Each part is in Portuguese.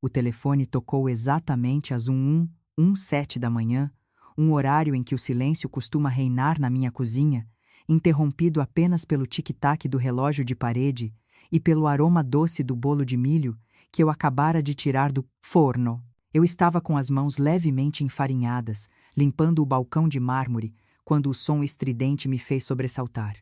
O telefone tocou exatamente às 11h17 da manhã, um horário em que o silêncio costuma reinar na minha cozinha, interrompido apenas pelo tic-tac do relógio de parede e pelo aroma doce do bolo de milho que eu acabara de tirar do forno. Eu estava com as mãos levemente enfarinhadas, limpando o balcão de mármore, quando o som estridente me fez sobressaltar.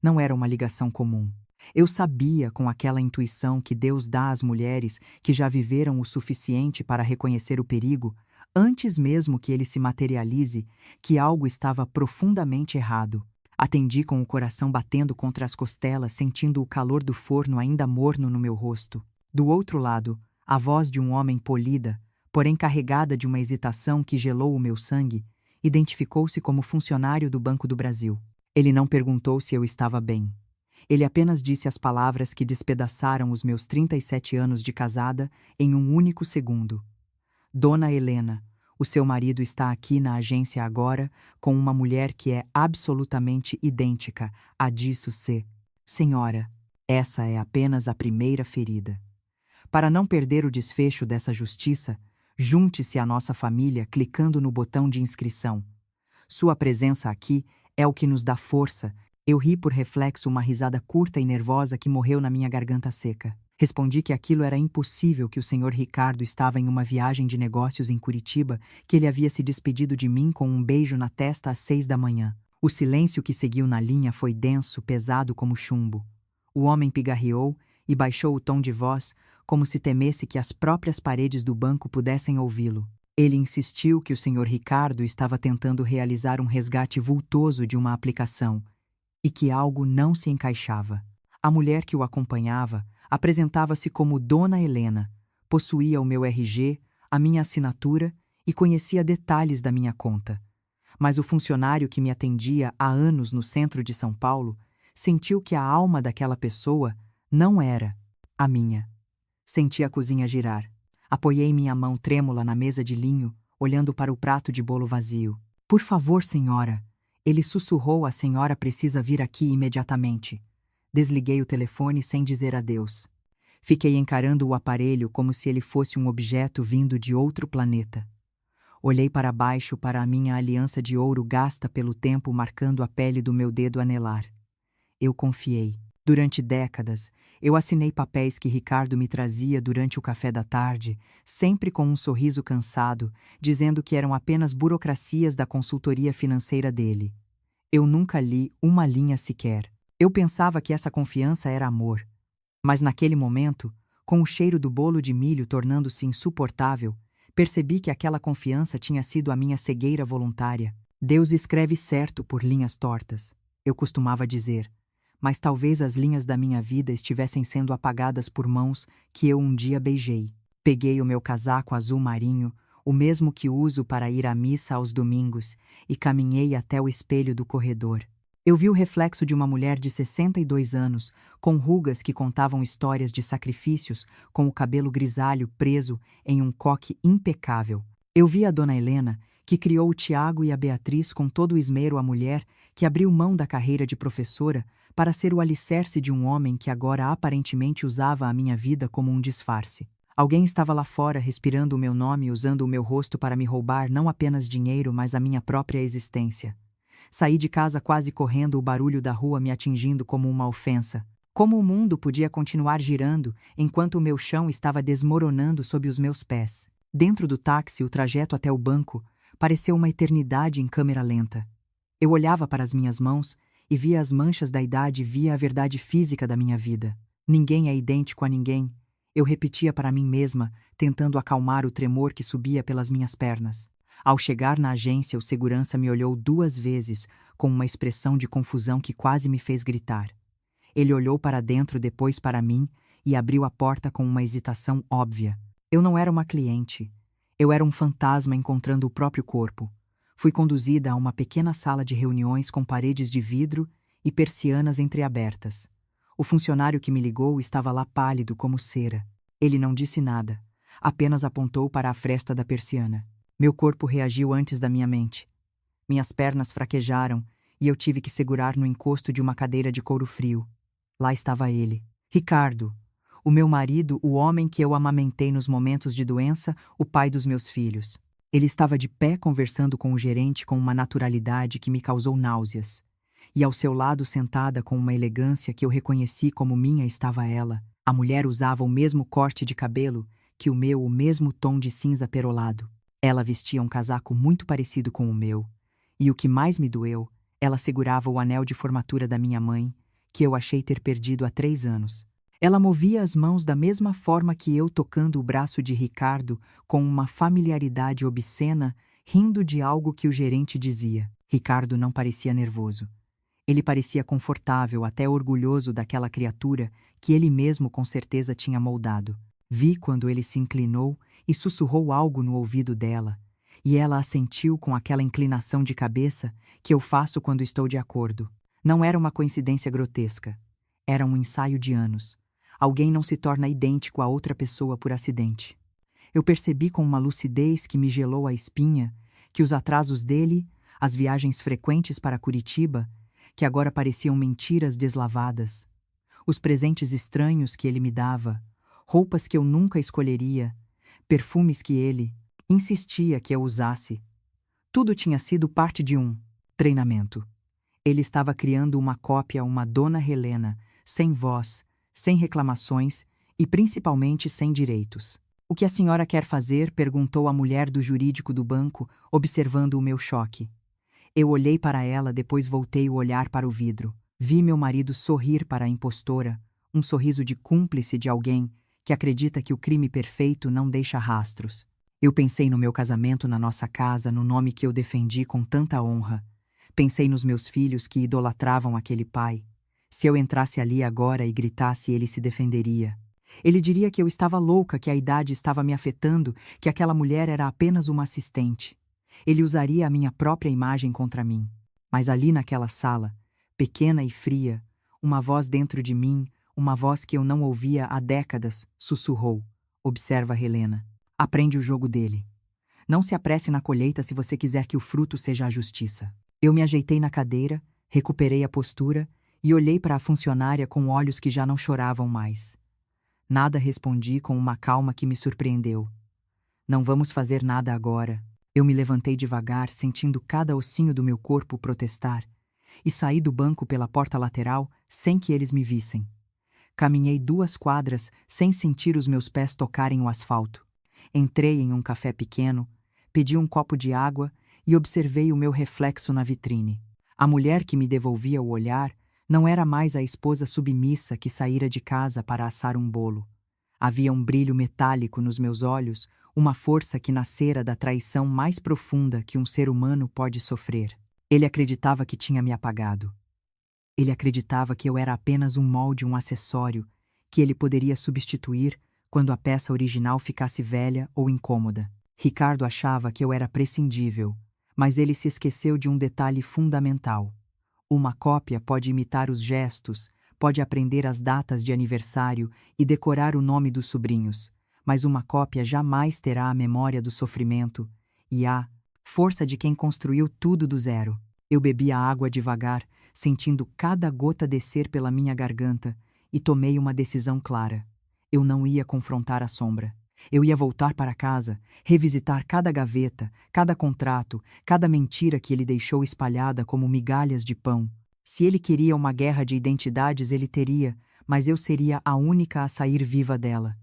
Não era uma ligação comum. Eu sabia, com aquela intuição que Deus dá às mulheres que já viveram o suficiente para reconhecer o perigo, antes mesmo que ele se materialize, que algo estava profundamente errado. Atendi com o coração batendo contra as costelas, sentindo o calor do forno ainda morno no meu rosto. Do outro lado, a voz de um homem polida, porém carregada de uma hesitação que gelou o meu sangue, identificou-se como funcionário do Banco do Brasil. Ele não perguntou se eu estava bem. Ele apenas disse as palavras que despedaçaram os meus 37 anos de casada em um único segundo. Dona Helena, o seu marido está aqui na agência agora com uma mulher que é absolutamente idêntica a disso se. Senhora, essa é apenas a primeira ferida. Para não perder o desfecho dessa justiça, junte-se à nossa família clicando no botão de inscrição. Sua presença aqui é o que nos dá força. Eu ri por reflexo uma risada curta e nervosa que morreu na minha garganta seca. Respondi que aquilo era impossível, que o senhor Ricardo estava em uma viagem de negócios em Curitiba, que ele havia se despedido de mim com um beijo na testa às 6 da manhã. O silêncio que seguiu na linha foi denso, pesado como chumbo. O homem pigarreou e baixou o tom de voz, como se temesse que as próprias paredes do banco pudessem ouvi-lo. Ele insistiu que o senhor Ricardo estava tentando realizar um resgate vultoso de uma aplicação e que algo não se encaixava. A mulher que o acompanhava apresentava-se como Dona Helena, possuía o meu RG, a minha assinatura e conhecia detalhes da minha conta. Mas o funcionário que me atendia há anos no centro de São Paulo sentiu que a alma daquela pessoa não era a minha. Senti a cozinha girar. Apoiei minha mão trêmula na mesa de linho, olhando para o prato de bolo vazio. Por favor, senhora. Ele sussurrou, a senhora precisa vir aqui imediatamente. Desliguei o telefone sem dizer adeus. Fiquei encarando o aparelho como se ele fosse um objeto vindo de outro planeta. Olhei para baixo para a minha aliança de ouro gasta pelo tempo marcando a pele do meu dedo anelar. Eu confiei. Durante décadas, eu assinei papéis que Ricardo me trazia durante o café da tarde, sempre com um sorriso cansado, dizendo que eram apenas burocracias da consultoria financeira dele. Eu nunca li uma linha sequer. Eu pensava que essa confiança era amor. Mas naquele momento, com o cheiro do bolo de milho tornando-se insuportável, percebi que aquela confiança tinha sido a minha cegueira voluntária. Deus escreve certo por linhas tortas, eu costumava dizer. Mas talvez as linhas da minha vida estivessem sendo apagadas por mãos que eu um dia beijei. Peguei o meu casaco azul marinho, o mesmo que uso para ir à missa aos domingos, e caminhei até o espelho do corredor. Eu vi o reflexo de uma mulher de 62 anos, com rugas que contavam histórias de sacrifícios, com o cabelo grisalho preso em um coque impecável. Eu vi a Dona Helena, que criou o Tiago e a Beatriz com todo o esmero, a mulher que abriu mão da carreira de professora para ser o alicerce de um homem que agora aparentemente usava a minha vida como um disfarce. Alguém estava lá fora respirando o meu nome e usando o meu rosto para me roubar não apenas dinheiro, mas a minha própria existência. Saí de casa quase correndo, o barulho da rua me atingindo como uma ofensa. Como o mundo podia continuar girando enquanto o meu chão estava desmoronando sob os meus pés? Dentro do táxi, o trajeto até o banco pareceu uma eternidade em câmera lenta. Eu olhava para as minhas mãos e via as manchas da idade, via a verdade física da minha vida. Ninguém é idêntico a ninguém. Eu repetia para mim mesma, tentando acalmar o tremor que subia pelas minhas pernas. Ao chegar na agência, o segurança me olhou 2 vezes, com uma expressão de confusão que quase me fez gritar. Ele olhou para dentro, depois para mim, e abriu a porta com uma hesitação óbvia. Eu não era uma cliente. Eu era um fantasma encontrando o próprio corpo. Fui conduzida a uma pequena sala de reuniões com paredes de vidro e persianas entreabertas. O funcionário que me ligou estava lá pálido como cera. Ele não disse nada, apenas apontou para a fresta da persiana. Meu corpo reagiu antes da minha mente. Minhas pernas fraquejaram e eu tive que segurar no encosto de uma cadeira de couro frio. Lá estava ele, Ricardo, O meu marido, o homem que eu amamentei nos momentos de doença, o pai dos meus filhos. Ele estava de pé conversando com o gerente com uma naturalidade que me causou náuseas. E ao seu lado, sentada com uma elegância que eu reconheci como minha, estava ela. A mulher usava o mesmo corte de cabelo que o meu, o mesmo tom de cinza perolado. Ela vestia um casaco muito parecido com o meu. E o que mais me doeu, ela segurava o anel de formatura da minha mãe, que eu achei ter perdido há 3 anos. Ela movia as mãos da mesma forma que eu, tocando o braço de Ricardo com uma familiaridade obscena, rindo de algo que o gerente dizia. Ricardo não parecia nervoso. Ele parecia confortável, até orgulhoso daquela criatura que ele mesmo com certeza tinha moldado. Vi quando ele se inclinou e sussurrou algo no ouvido dela, e ela assentiu com aquela inclinação de cabeça que eu faço quando estou de acordo. Não era uma coincidência grotesca. Era um ensaio de anos. Alguém não se torna idêntico a outra pessoa por acidente. Eu percebi com uma lucidez que me gelou a espinha que os atrasos dele, as viagens frequentes para Curitiba, que agora pareciam mentiras deslavadas, os presentes estranhos que ele me dava, roupas que eu nunca escolheria, perfumes que ele insistia que eu usasse. Tudo tinha sido parte de um treinamento. Ele estava criando uma cópia, uma Dona Helena, sem voz, sem reclamações e principalmente sem direitos. O que a senhora quer fazer? Perguntou a mulher do jurídico do banco, observando o meu choque. Eu olhei para ela, depois voltei o olhar para o vidro. Vi meu marido sorrir para a impostora, um sorriso de cúmplice de alguém que acredita que o crime perfeito não deixa rastros. Eu pensei no meu casamento na nossa casa, no nome que eu defendi com tanta honra. Pensei nos meus filhos que idolatravam aquele pai. Se eu entrasse ali agora e gritasse, ele se defenderia. Ele diria que eu estava louca, que a idade estava me afetando, que aquela mulher era apenas uma assistente. Ele usaria a minha própria imagem contra mim. Mas ali naquela sala, pequena e fria, uma voz dentro de mim, uma voz que eu não ouvia há décadas, sussurrou: observa, Helena. Aprende o jogo dele. Não se apresse na colheita se você quiser que o fruto seja a justiça. Eu me ajeitei na cadeira, recuperei a postura e olhei para a funcionária com olhos que já não choravam mais. Nada, respondi com uma calma que me surpreendeu. Não vamos fazer nada agora. Eu me levantei devagar, sentindo cada ossinho do meu corpo protestar, e saí do banco pela porta lateral sem que eles me vissem. Caminhei 2 quadras sem sentir os meus pés tocarem o asfalto. Entrei em um café pequeno, pedi um copo de água e observei o meu reflexo na vitrine. A mulher que me devolvia o olhar não era mais a esposa submissa que saíra de casa para assar um bolo. Havia um brilho metálico nos meus olhos, uma força que nascera da traição mais profunda que um ser humano pode sofrer. Ele acreditava que tinha me apagado. Ele acreditava que eu era apenas um molde, um acessório, que ele poderia substituir quando a peça original ficasse velha ou incômoda. Ricardo achava que eu era prescindível, mas ele se esqueceu de um detalhe fundamental. Uma cópia pode imitar os gestos, pode aprender as datas de aniversário e decorar o nome dos sobrinhos, mas uma cópia jamais terá a memória do sofrimento e a força de quem construiu tudo do zero. Eu bebi a água devagar, sentindo cada gota descer pela minha garganta, e tomei uma decisão clara. Eu não ia confrontar a sombra. Eu ia voltar para casa, revisitar cada gaveta, cada contrato, cada mentira que ele deixou espalhada como migalhas de pão. Se ele queria uma guerra de identidades, ele teria, mas eu seria a única a sair viva dela.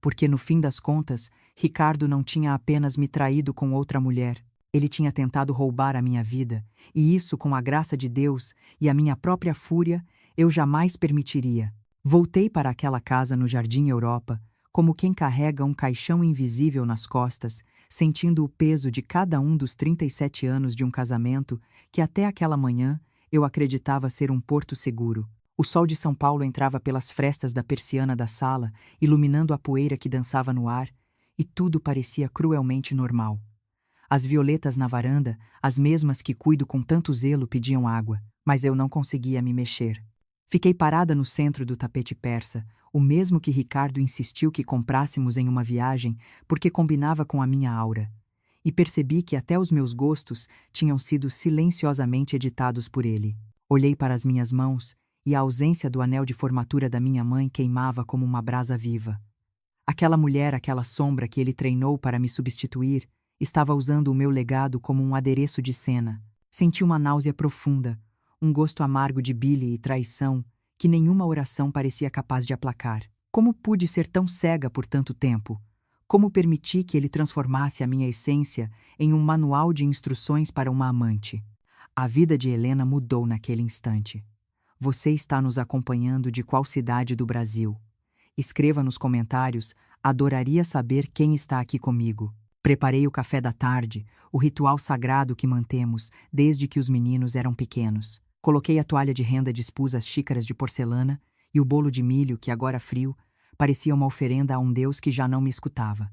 Porque, no fim das contas, Ricardo não tinha apenas me traído com outra mulher. Ele tinha tentado roubar a minha vida, e isso, com a graça de Deus e a minha própria fúria, eu jamais permitiria. Voltei para aquela casa no Jardim Europa, como quem carrega um caixão invisível nas costas, sentindo o peso de cada um dos 37 anos de um casamento que até aquela manhã eu acreditava ser um porto seguro. O sol de São Paulo entrava pelas frestas da persiana da sala, iluminando a poeira que dançava no ar, e tudo parecia cruelmente normal. As violetas na varanda, as mesmas que cuido com tanto zelo, pediam água, mas eu não conseguia me mexer. Fiquei parada no centro do tapete persa, o mesmo que Ricardo insistiu que comprássemos em uma viagem porque combinava com a minha aura, e percebi que até os meus gostos tinham sido silenciosamente editados por ele. Olhei para as minhas mãos e a ausência do anel de formatura da minha mãe queimava como uma brasa viva. Aquela mulher, aquela sombra que ele treinou para me substituir, estava usando o meu legado como um adereço de cena. Senti uma náusea profunda, um gosto amargo de bile e traição que nenhuma oração parecia capaz de aplacar. Como pude ser tão cega por tanto tempo? Como permiti que ele transformasse a minha essência em um manual de instruções para uma amante? A vida de Helena mudou naquele instante. Você está nos acompanhando de qual cidade do Brasil? Escreva nos comentários, adoraria saber quem está aqui comigo. Preparei o café da tarde, o ritual sagrado que mantemos desde que os meninos eram pequenos. Coloquei a toalha de renda, dispus as xícaras de porcelana e o bolo de milho que, agora frio, parecia uma oferenda a um Deus que já não me escutava.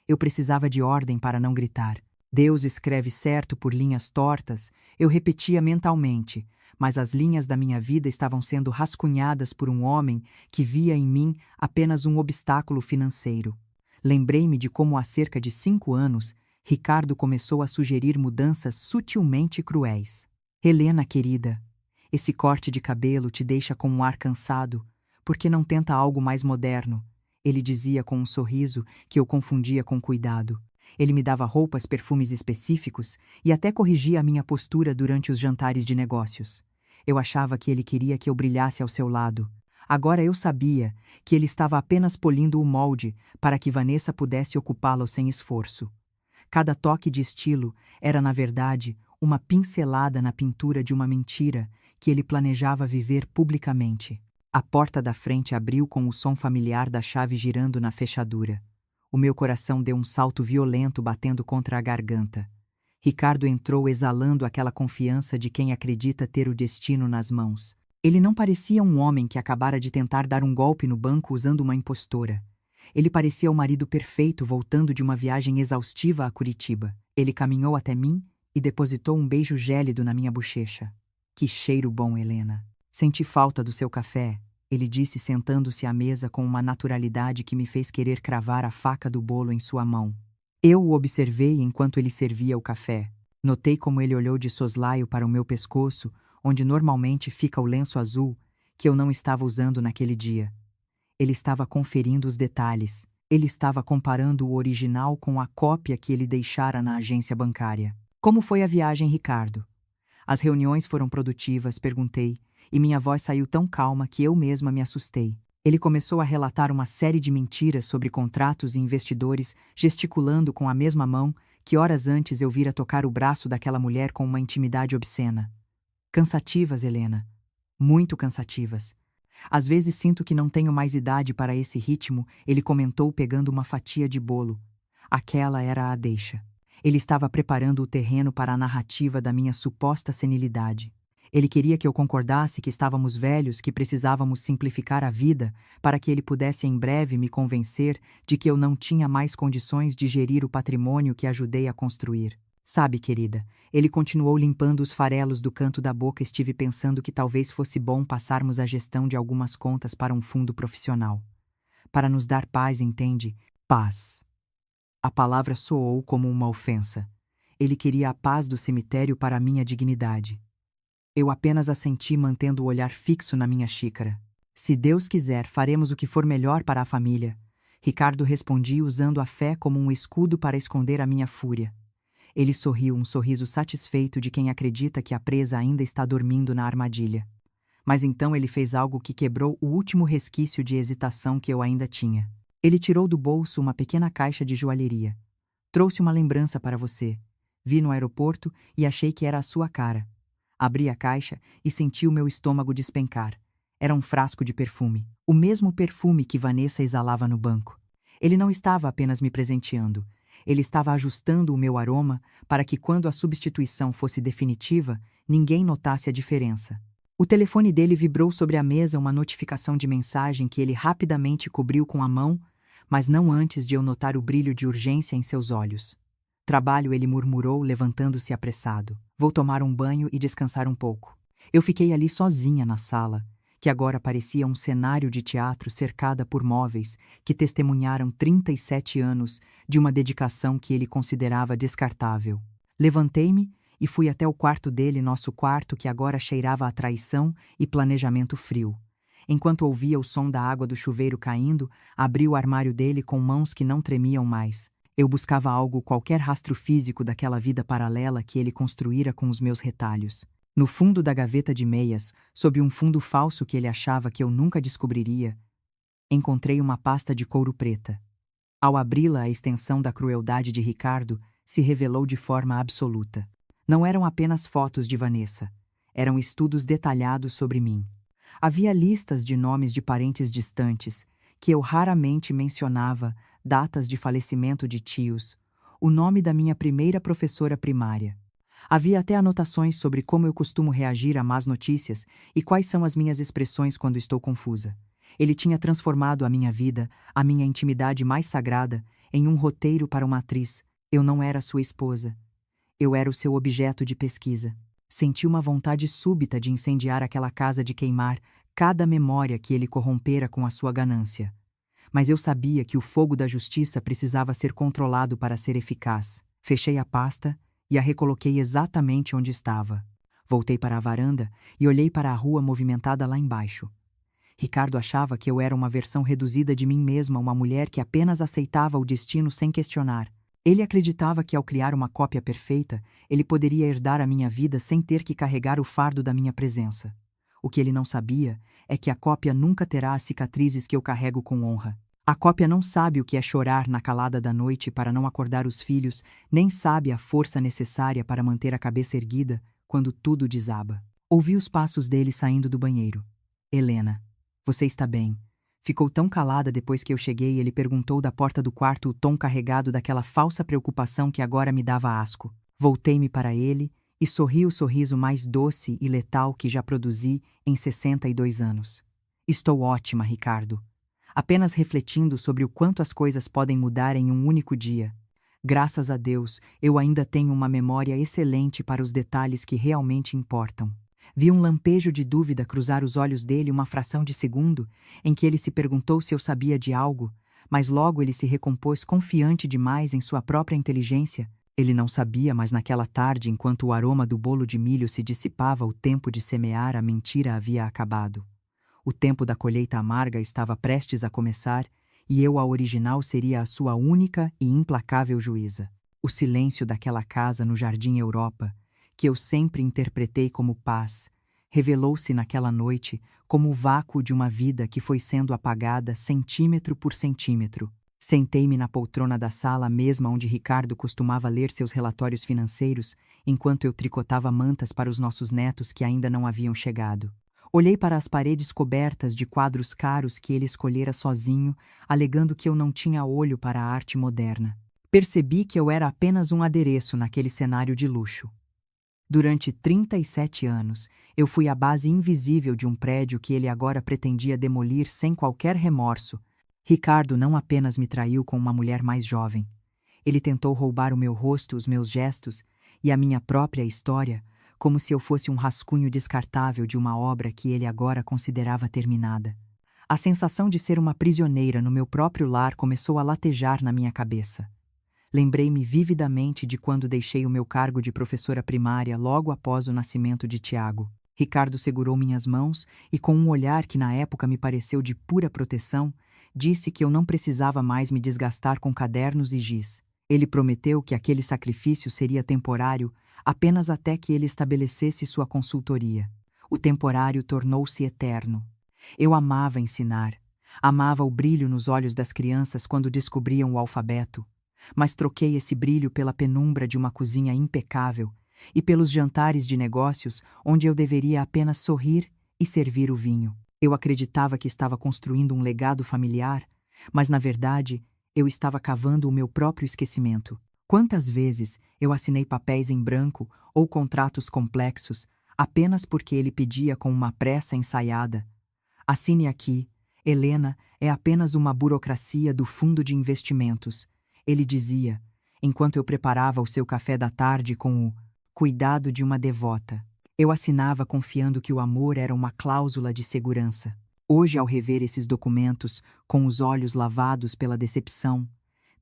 Eu precisava de ordem para não gritar. Deus escreve certo por linhas tortas, eu repetia mentalmente, mas as linhas da minha vida estavam sendo rascunhadas por um homem que via em mim apenas um obstáculo financeiro. Lembrei-me de como há cerca de 5 anos, Ricardo começou a sugerir mudanças sutilmente cruéis. Helena, querida, esse corte de cabelo te deixa com um ar cansado, por que não tenta algo mais moderno? Ele dizia com um sorriso que eu confundia com cuidado. Ele me dava roupas, perfumes específicos e até corrigia a minha postura durante os jantares de negócios. Eu achava que ele queria que eu brilhasse ao seu lado. Agora eu sabia que ele estava apenas polindo o molde para que Vanessa pudesse ocupá-lo sem esforço. Cada toque de estilo era, na verdade, uma pincelada na pintura de uma mentira que ele planejava viver publicamente. A porta da frente abriu com o som familiar da chave girando na fechadura. O meu coração deu um salto violento batendo contra a garganta. Ricardo entrou exalando aquela confiança de quem acredita ter o destino nas mãos. Ele não parecia um homem que acabara de tentar dar um golpe no banco usando uma impostora. Ele parecia o marido perfeito voltando de uma viagem exaustiva a Curitiba. Ele caminhou até mim e depositou um beijo gélido na minha bochecha. Que cheiro bom, Helena. Senti falta do seu café, ele disse sentando-se à mesa com uma naturalidade que me fez querer cravar a faca do bolo em sua mão. Eu o observei enquanto ele servia o café. Notei como ele olhou de soslaio para o meu pescoço, onde normalmente fica o lenço azul, que eu não estava usando naquele dia. Ele estava conferindo os detalhes. Ele estava comparando o original com a cópia que ele deixara na agência bancária. Como foi a viagem, Ricardo? As reuniões foram produtivas, perguntei, e minha voz saiu tão calma que eu mesma me assustei. Ele começou a relatar uma série de mentiras sobre contratos e investidores, gesticulando com a mesma mão que horas antes eu vira tocar o braço daquela mulher com uma intimidade obscena. Cansativas, Helena. Muito cansativas. Às vezes sinto que não tenho mais idade para esse ritmo, ele comentou pegando uma fatia de bolo. Aquela era a deixa. Ele estava preparando o terreno para a narrativa da minha suposta senilidade. Ele queria que eu concordasse que estávamos velhos, que precisávamos simplificar a vida para que ele pudesse em breve me convencer de que eu não tinha mais condições de gerir o patrimônio que ajudei a construir. Sabe, querida, ele continuou limpando os farelos do canto da boca. Estive pensando que talvez fosse bom passarmos a gestão de algumas contas para um fundo profissional. Para nos dar paz, entende? Paz. A palavra soou como uma ofensa. Ele queria a paz do cemitério para a minha dignidade. Eu apenas assenti, mantendo o olhar fixo na minha xícara. Se Deus quiser, faremos o que for melhor para a família. Ricardo respondi usando a fé como um escudo para esconder a minha fúria. Ele sorriu, um sorriso satisfeito de quem acredita que a presa ainda está dormindo na armadilha. Mas então ele fez algo que quebrou o último resquício de hesitação que eu ainda tinha. Ele tirou do bolso uma pequena caixa de joalheria. Trouxe uma lembrança para você. Vi no aeroporto e achei que era a sua cara. Abri a caixa e senti o meu estômago despencar. Era um frasco de perfume. O mesmo perfume que Vanessa exalava no banco. Ele não estava apenas me presenteando. Ele estava ajustando o meu aroma para que, quando a substituição fosse definitiva, ninguém notasse a diferença. O telefone dele vibrou sobre a mesa, uma notificação de mensagem que ele rapidamente cobriu com a mão, mas não antes de eu notar o brilho de urgência em seus olhos. Trabalho, ele murmurou, levantando-se apressado. Vou tomar um banho e descansar um pouco. Eu fiquei ali sozinha na sala, que agora parecia um cenário de teatro cercada por móveis que testemunharam 37 anos de uma dedicação que ele considerava descartável. Levantei-me e fui até o quarto dele, nosso quarto, que agora cheirava a traição e planejamento frio. Enquanto ouvia o som da água do chuveiro caindo, abri o armário dele com mãos que não tremiam mais. Eu buscava algo, qualquer rastro físico daquela vida paralela que ele construíra com os meus retalhos. No fundo da gaveta de meias, sob um fundo falso que ele achava que eu nunca descobriria, encontrei uma pasta de couro preta. Ao abri-la, a extensão da crueldade de Ricardo se revelou de forma absoluta. Não eram apenas fotos de Vanessa. Eram estudos detalhados sobre mim. Havia listas de nomes de parentes distantes, que eu raramente mencionava, datas de falecimento de tios, o nome da minha primeira professora primária. Havia até anotações sobre como eu costumo reagir a más notícias e quais são as minhas expressões quando estou confusa. Ele tinha transformado a minha vida, a minha intimidade mais sagrada, em um roteiro para uma atriz. Eu não era sua esposa. Eu era o seu objeto de pesquisa. Senti uma vontade súbita de incendiar aquela casa, de queimar cada memória que ele corrompera com a sua ganância. Mas eu sabia que o fogo da justiça precisava ser controlado para ser eficaz. Fechei a pasta e a recoloquei exatamente onde estava. Voltei para a varanda e olhei para a rua movimentada lá embaixo. Ricardo achava que eu era uma versão reduzida de mim mesma, uma mulher que apenas aceitava o destino sem questionar. Ele acreditava que, ao criar uma cópia perfeita, ele poderia herdar a minha vida sem ter que carregar o fardo da minha presença. O que ele não sabia é que a cópia nunca terá as cicatrizes que eu carrego com honra. A cópia não sabe o que é chorar na calada da noite para não acordar os filhos, nem sabe a força necessária para manter a cabeça erguida quando tudo desaba. Ouvi os passos dele saindo do banheiro. Helena, você está bem? Ficou tão calada depois que eu cheguei, ele perguntou da porta do quarto, o tom carregado daquela falsa preocupação que agora me dava asco. Voltei-me para ele e sorri o sorriso mais doce e letal que já produzi em 62 anos. Estou ótima, Ricardo. Apenas refletindo sobre o quanto as coisas podem mudar em um único dia. Graças a Deus, eu ainda tenho uma memória excelente para os detalhes que realmente importam. Vi um lampejo de dúvida cruzar os olhos dele, uma fração de segundo, em que ele se perguntou se eu sabia de algo, mas logo ele se recompôs, confiante demais em sua própria inteligência. Ele não sabia, mas naquela tarde, enquanto o aroma do bolo de milho se dissipava, o tempo de semear a mentira havia acabado. O tempo da colheita amarga estava prestes a começar, e eu, a original, seria a sua única e implacável juíza. O silêncio daquela casa no Jardim Europa, que eu sempre interpretei como paz, revelou-se naquela noite como o vácuo de uma vida que foi sendo apagada centímetro por centímetro. Sentei-me na poltrona da sala, mesma onde Ricardo costumava ler seus relatórios financeiros, enquanto eu tricotava mantas para os nossos netos que ainda não haviam chegado. Olhei para as paredes cobertas de quadros caros que ele escolhera sozinho, alegando que eu não tinha olho para a arte moderna. Percebi que eu era apenas um adereço naquele cenário de luxo. Durante 37 anos, eu fui a base invisível de um prédio que ele agora pretendia demolir sem qualquer remorso. Ricardo não apenas me traiu com uma mulher mais jovem. Ele tentou roubar o meu rosto, os meus gestos e a minha própria história, como se eu fosse um rascunho descartável de uma obra que ele agora considerava terminada. A sensação de ser uma prisioneira no meu próprio lar começou a latejar na minha cabeça. Lembrei-me vividamente de quando deixei o meu cargo de professora primária logo após o nascimento de Tiago. Ricardo segurou minhas mãos e, com um olhar que na época me pareceu de pura proteção, disse que eu não precisava mais me desgastar com cadernos e giz. Ele prometeu que aquele sacrifício seria temporário, apenas até que ele estabelecesse sua consultoria. O temporário tornou-se eterno. Eu amava ensinar. Amava o brilho nos olhos das crianças quando descobriam o alfabeto. Mas troquei esse brilho pela penumbra de uma cozinha impecável e pelos jantares de negócios onde eu deveria apenas sorrir e servir o vinho. Eu acreditava que estava construindo um legado familiar, mas na verdade eu estava cavando o meu próprio esquecimento. Quantas vezes eu assinei papéis em branco ou contratos complexos apenas porque ele pedia com uma pressa ensaiada: assine aqui, Helena é apenas uma burocracia do fundo de investimentos. Ele dizia, enquanto eu preparava o seu café da tarde com o cuidado de uma devota. Eu assinava confiando que o amor era uma cláusula de segurança. Hoje, ao rever esses documentos, com os olhos lavados pela decepção,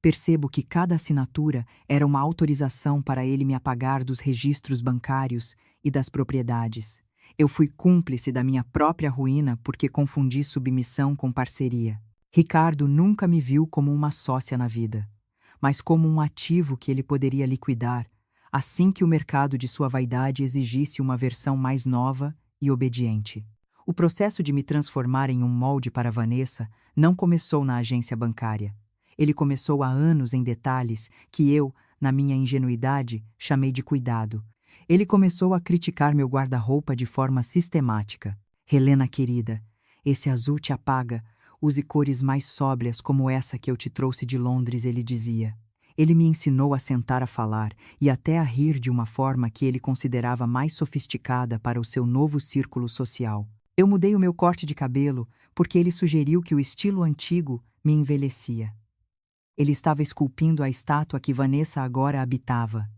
Percebo que cada assinatura era uma autorização para ele me apagar dos registros bancários e das propriedades. Eu fui cúmplice da minha própria ruína porque confundi submissão com parceria. Ricardo nunca me viu como uma sócia na vida, mas como um ativo que ele poderia liquidar assim que o mercado de sua vaidade exigisse uma versão mais nova e obediente. O processo de me transformar em um molde para Vanessa não começou na agência bancária. Ele começou há anos em detalhes que eu, na minha ingenuidade, chamei de cuidado. Ele começou a criticar meu guarda-roupa de forma sistemática. Helena querida, esse azul te apaga. Use cores mais sóbrias como essa que eu te trouxe de Londres, ele dizia. Ele me ensinou a sentar a falar e até a rir de uma forma que ele considerava mais sofisticada para o seu novo círculo social. Eu mudei o meu corte de cabelo porque ele sugeriu que o estilo antigo me envelhecia. Ele estava esculpindo a estátua que Vanessa agora habitava.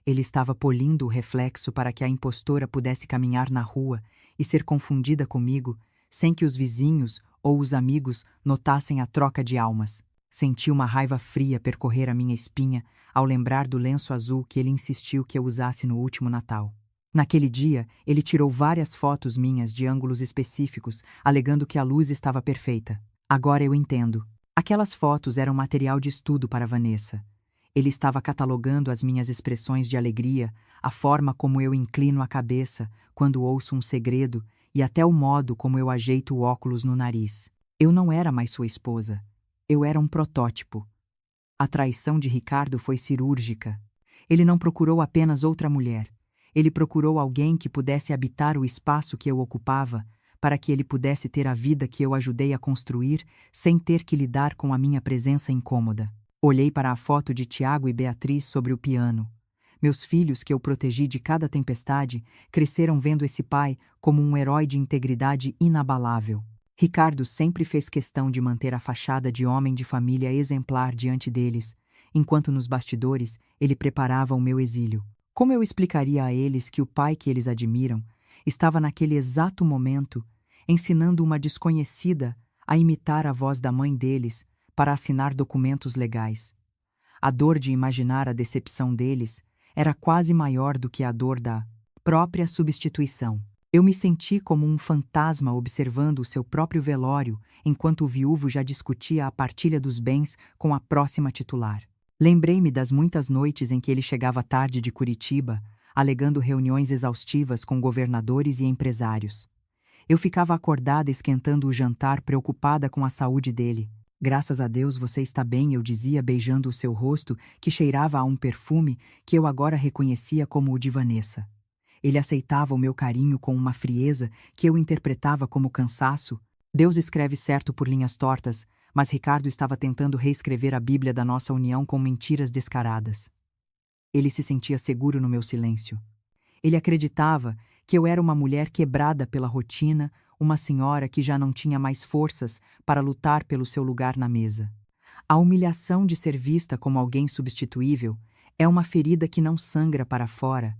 Ele estava polindo o reflexo para que a impostora pudesse caminhar na rua e ser confundida comigo, sem que os vizinhos ou os amigos notassem a troca de almas. Senti uma raiva fria percorrer a minha espinha ao lembrar do lenço azul que ele insistiu que eu usasse no último Natal. Naquele dia, ele tirou várias fotos minhas de ângulos específicos, alegando que a luz estava perfeita. Agora eu entendo. Aquelas fotos eram material de estudo para Vanessa. Ele estava catalogando as minhas expressões de alegria, a forma como eu inclino a cabeça quando ouço um segredo e até o modo como eu ajeito o óculos no nariz. Eu não era mais sua esposa. Eu era um protótipo. A traição de Ricardo foi cirúrgica. Ele não procurou apenas outra mulher. Ele procurou alguém que pudesse habitar o espaço que eu ocupava, para que ele pudesse ter a vida que eu ajudei a construir, sem ter que lidar com a minha presença incômoda. Olhei para a foto de Tiago e Beatriz sobre o piano. Meus filhos, que eu protegi de cada tempestade, cresceram vendo esse pai como um herói de integridade inabalável. Ricardo sempre fez questão de manter a fachada de homem de família exemplar diante deles, enquanto nos bastidores ele preparava o meu exílio. Como eu explicaria a eles que o pai que eles admiram estava naquele exato momento ensinando uma desconhecida a imitar a voz da mãe deles para assinar documentos legais? A dor de imaginar a decepção deles era quase maior do que a dor da própria substituição. Eu me senti como um fantasma observando o seu próprio velório, enquanto o viúvo já discutia a partilha dos bens com a próxima titular. Lembrei-me das muitas noites em que ele chegava tarde de Curitiba, alegando reuniões exaustivas com governadores e empresários. Eu ficava acordada esquentando o jantar, preocupada com a saúde dele. Graças a Deus você está bem, eu dizia, beijando o seu rosto, que cheirava a um perfume que eu agora reconhecia como o de Vanessa. Ele aceitava o meu carinho com uma frieza que eu interpretava como cansaço. Deus escreve certo por linhas tortas, mas Ricardo estava tentando reescrever a Bíblia da nossa união com mentiras descaradas. Ele se sentia seguro no meu silêncio. Ele acreditava que eu era uma mulher quebrada pela rotina, uma senhora que já não tinha mais forças para lutar pelo seu lugar na mesa. A humilhação de ser vista como alguém substituível é uma ferida que não sangra para fora,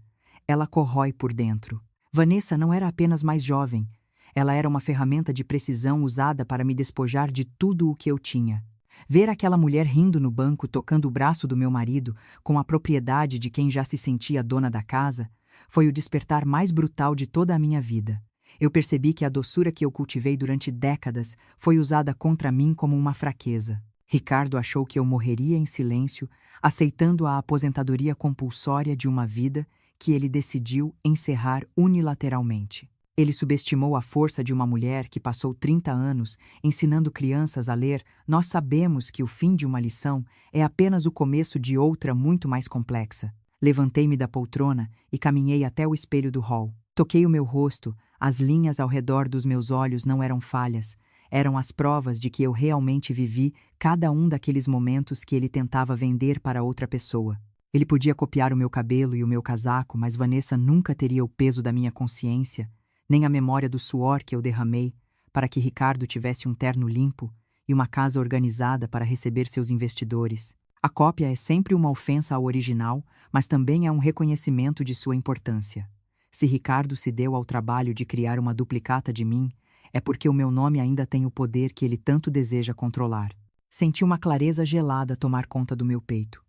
ela corrói por dentro. Vanessa não era apenas mais jovem, ela era uma ferramenta de precisão usada para me despojar de tudo o que eu tinha. Ver aquela mulher rindo no banco, tocando o braço do meu marido, com a propriedade de quem já se sentia dona da casa, foi o despertar mais brutal de toda a minha vida. Eu percebi que a doçura que eu cultivei durante décadas foi usada contra mim como uma fraqueza. Ricardo achou que eu morreria em silêncio, aceitando a aposentadoria compulsória de uma vida que ele decidiu encerrar unilateralmente. Ele subestimou a força de uma mulher que passou 30 anos ensinando crianças a ler. Nós sabemos que o fim de uma lição é apenas o começo de outra muito mais complexa. Levantei-me da poltrona e caminhei até o espelho do hall. Toquei o meu rosto, as linhas ao redor dos meus olhos não eram falhas, eram as provas de que eu realmente vivi cada um daqueles momentos que ele tentava vender para outra pessoa. Ele podia copiar o meu cabelo e o meu casaco, mas Vanessa nunca teria o peso da minha consciência, nem a memória do suor que eu derramei para que Ricardo tivesse um terno limpo e uma casa organizada para receber seus investidores. A cópia é sempre uma ofensa ao original, mas também é um reconhecimento de sua importância. Se Ricardo se deu ao trabalho de criar uma duplicata de mim, é porque o meu nome ainda tem o poder que ele tanto deseja controlar. Senti uma clareza gelada tomar conta do meu peito.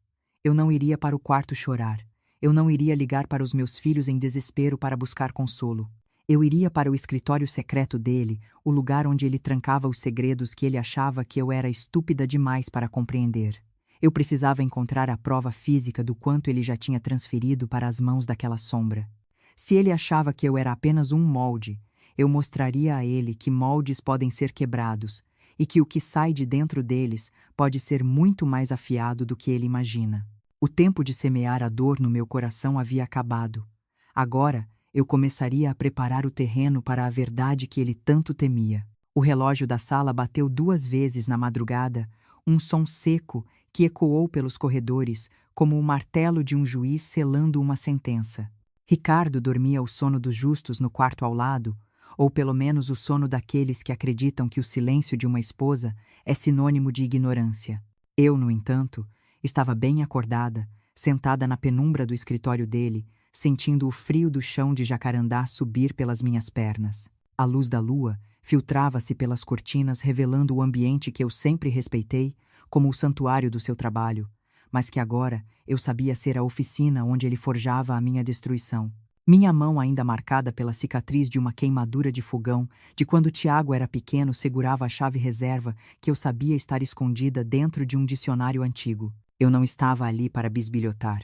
Eu não iria para o quarto chorar. Eu não iria ligar para os meus filhos em desespero para buscar consolo. Eu iria para o escritório secreto dele, o lugar onde ele trancava os segredos que ele achava que eu era estúpida demais para compreender. Eu precisava encontrar a prova física do quanto ele já tinha transferido para as mãos daquela sombra. Se ele achava que eu era apenas um molde, eu mostraria a ele que moldes podem ser quebrados e que o que sai de dentro deles pode ser muito mais afiado do que ele imagina. O tempo de semear a dor no meu coração havia acabado. Agora, eu começaria a preparar o terreno para a verdade que ele tanto temia. O relógio da sala bateu 2 vezes na madrugada, um som seco que ecoou pelos corredores como o martelo de um juiz selando uma sentença. Ricardo dormia o sono dos justos no quarto ao lado, ou pelo menos o sono daqueles que acreditam que o silêncio de uma esposa é sinônimo de ignorância. Eu, no entanto, estava bem acordada, sentada na penumbra do escritório dele, sentindo o frio do chão de jacarandá subir pelas minhas pernas. A luz da lua filtrava-se pelas cortinas, revelando o ambiente que eu sempre respeitei como o santuário do seu trabalho, mas que agora eu sabia ser a oficina onde ele forjava a minha destruição. Minha mão, ainda marcada pela cicatriz de uma queimadura de fogão, de quando Tiago era pequeno, segurava a chave reserva que eu sabia estar escondida dentro de um dicionário antigo. Eu não estava ali para bisbilhotar.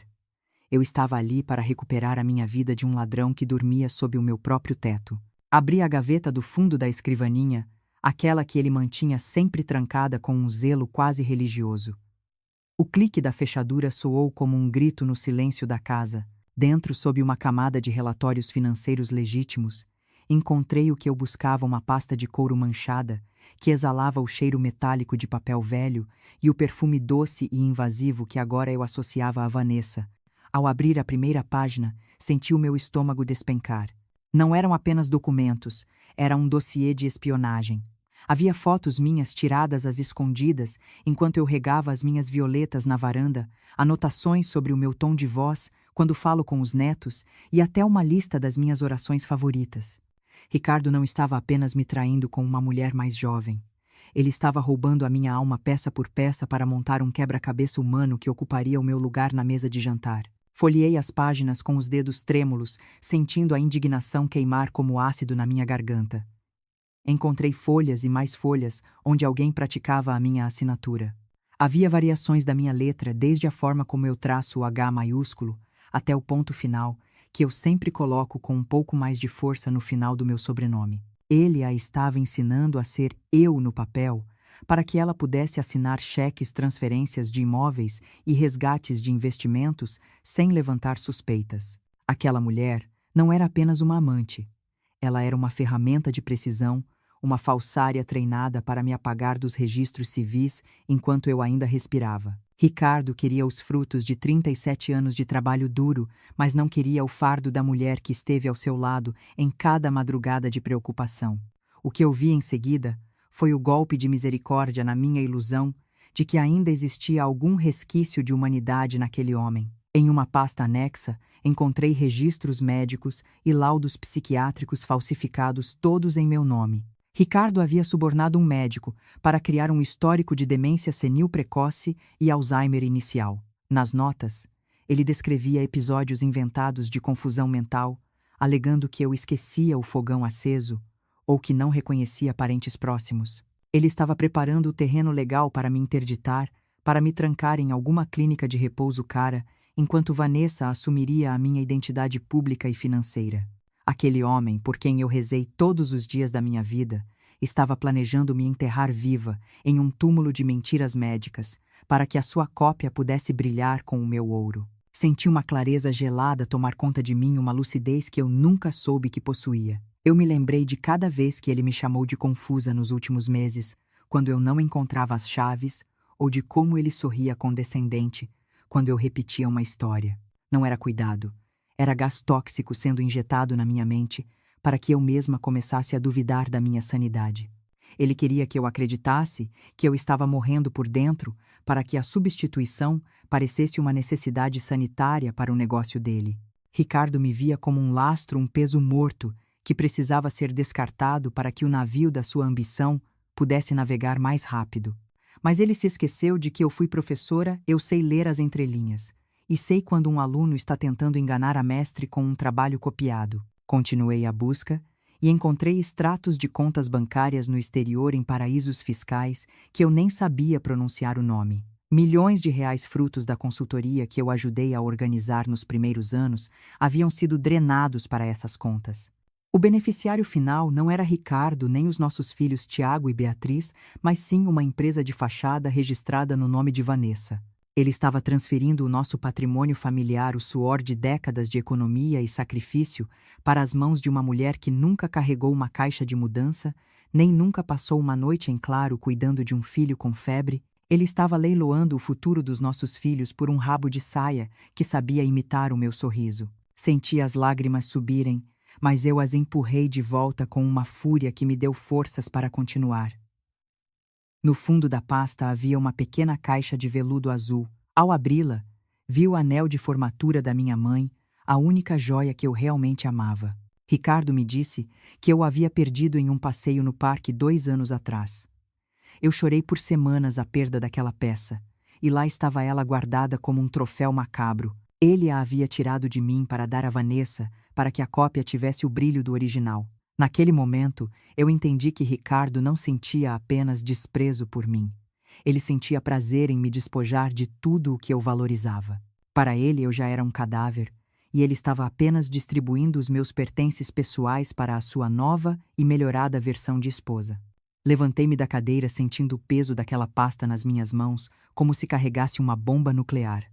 Eu estava ali para recuperar a minha vida de um ladrão que dormia sob o meu próprio teto. Abri a gaveta do fundo da escrivaninha, aquela que ele mantinha sempre trancada com um zelo quase religioso. O clique da fechadura soou como um grito no silêncio da casa. Dentro, sob uma camada de relatórios financeiros legítimos, encontrei o que eu buscava: uma pasta de couro manchada, que exalava o cheiro metálico de papel velho e o perfume doce e invasivo que agora eu associava a Vanessa. Ao abrir a primeira página, senti o meu estômago despencar. Não eram apenas documentos, era um dossiê de espionagem. Havia fotos minhas tiradas às escondidas enquanto eu regava as minhas violetas na varanda, anotações sobre o meu tom de voz quando falo com os netos e até uma lista das minhas orações favoritas. Ricardo não estava apenas me traindo com uma mulher mais jovem. Ele estava roubando a minha alma peça por peça para montar um quebra-cabeça humano que ocuparia o meu lugar na mesa de jantar. Folheei as páginas com os dedos trêmulos, sentindo a indignação queimar como ácido na minha garganta. Encontrei folhas e mais folhas onde alguém praticava a minha assinatura. Havia variações da minha letra, desde a forma como eu traço o H maiúsculo até o ponto final, que eu sempre coloco com um pouco mais de força no final do meu sobrenome. Ele a estava ensinando a ser eu no papel, para que ela pudesse assinar cheques, transferências de imóveis e resgates de investimentos sem levantar suspeitas. Aquela mulher não era apenas uma amante. Ela era uma ferramenta de precisão, uma falsária treinada para me apagar dos registros civis enquanto eu ainda respirava. Ricardo queria os frutos de 37 anos de trabalho duro, mas não queria o fardo da mulher que esteve ao seu lado em cada madrugada de preocupação. O que eu vi em seguida foi o golpe de misericórdia na minha ilusão de que ainda existia algum resquício de humanidade naquele homem. Em uma pasta anexa, encontrei registros médicos e laudos psiquiátricos falsificados, todos em meu nome. Ricardo havia subornado um médico para criar um histórico de demência senil precoce e Alzheimer inicial. Nas notas, ele descrevia episódios inventados de confusão mental, alegando que eu esquecia o fogão aceso ou que não reconhecia parentes próximos. Ele estava preparando o terreno legal para me interditar, para me trancar em alguma clínica de repouso cara, enquanto Vanessa assumiria a minha identidade pública e financeira. Aquele homem, por quem eu rezei todos os dias da minha vida, estava planejando me enterrar viva em um túmulo de mentiras médicas, para que a sua cópia pudesse brilhar com o meu ouro. Senti uma clareza gelada tomar conta de mim, uma lucidez que eu nunca soube que possuía. Eu me lembrei de cada vez que ele me chamou de confusa nos últimos meses, quando eu não encontrava as chaves, ou de como ele sorria condescendente quando eu repetia uma história. Não era cuidado. Era gás tóxico sendo injetado na minha mente para que eu mesma começasse a duvidar da minha sanidade. Ele queria que eu acreditasse que eu estava morrendo por dentro para que a substituição parecesse uma necessidade sanitária para o negócio dele. Ricardo me via como um lastro, um peso morto que precisava ser descartado para que o navio da sua ambição pudesse navegar mais rápido. Mas ele se esqueceu de que eu fui professora, eu sei ler as entrelinhas. E sei quando um aluno está tentando enganar a mestre com um trabalho copiado. Continuei a busca e encontrei extratos de contas bancárias no exterior em paraísos fiscais que eu nem sabia pronunciar o nome. Milhões de reais frutos da consultoria que eu ajudei a organizar nos primeiros anos haviam sido drenados para essas contas. O beneficiário final não era Ricardo nem os nossos filhos Tiago e Beatriz, mas sim uma empresa de fachada registrada no nome de Vanessa. Ele estava transferindo o nosso patrimônio familiar, o suor de décadas de economia e sacrifício, para as mãos de uma mulher que nunca carregou uma caixa de mudança, nem nunca passou uma noite em claro cuidando de um filho com febre. Ele estava leiloando o futuro dos nossos filhos por um rabo de saia que sabia imitar o meu sorriso. Senti as lágrimas subirem, mas eu as empurrei de volta com uma fúria que me deu forças para continuar. No fundo da pasta havia uma pequena caixa de veludo azul. Ao abri-la, vi o anel de formatura da minha mãe, a única joia que eu realmente amava. Ricardo me disse que eu a havia perdido em um passeio no parque 2 anos atrás. Eu chorei por semanas a perda daquela peça, e lá estava ela guardada como um troféu macabro. Ele a havia tirado de mim para dar a Vanessa, para que a cópia tivesse o brilho do original. Naquele momento, eu entendi que Ricardo não sentia apenas desprezo por mim. Ele sentia prazer em me despojar de tudo o que eu valorizava. Para ele, eu já era um cadáver, e ele estava apenas distribuindo os meus pertences pessoais para a sua nova e melhorada versão de esposa. Levantei-me da cadeira sentindo o peso daquela pasta nas minhas mãos, como se carregasse uma bomba nuclear.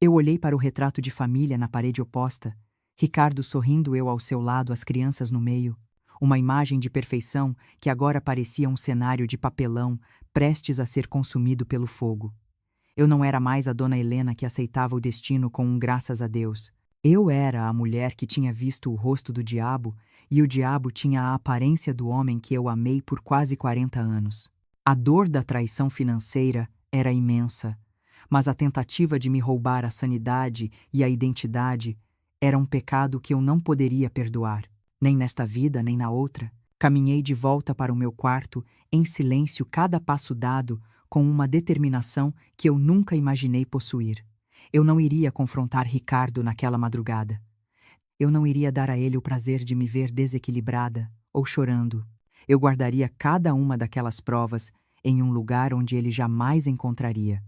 Eu olhei para o retrato de família na parede oposta, Ricardo sorrindo, eu ao seu lado, as crianças no meio, uma imagem de perfeição que agora parecia um cenário de papelão prestes a ser consumido pelo fogo. Eu não era mais a dona Helena que aceitava o destino com um graças a Deus. Eu era a mulher que tinha visto o rosto do diabo e o diabo tinha a aparência do homem que eu amei por quase 40 anos. A dor da traição financeira era imensa, mas a tentativa de me roubar a sanidade e a identidade era um pecado que eu não poderia perdoar, nem nesta vida, nem na outra. Caminhei de volta para o meu quarto, em silêncio, cada passo dado, com uma determinação que eu nunca imaginei possuir. Eu não iria confrontar Ricardo naquela madrugada. Eu não iria dar a ele o prazer de me ver desequilibrada ou chorando. Eu guardaria cada uma daquelas provas em um lugar onde ele jamais encontraria.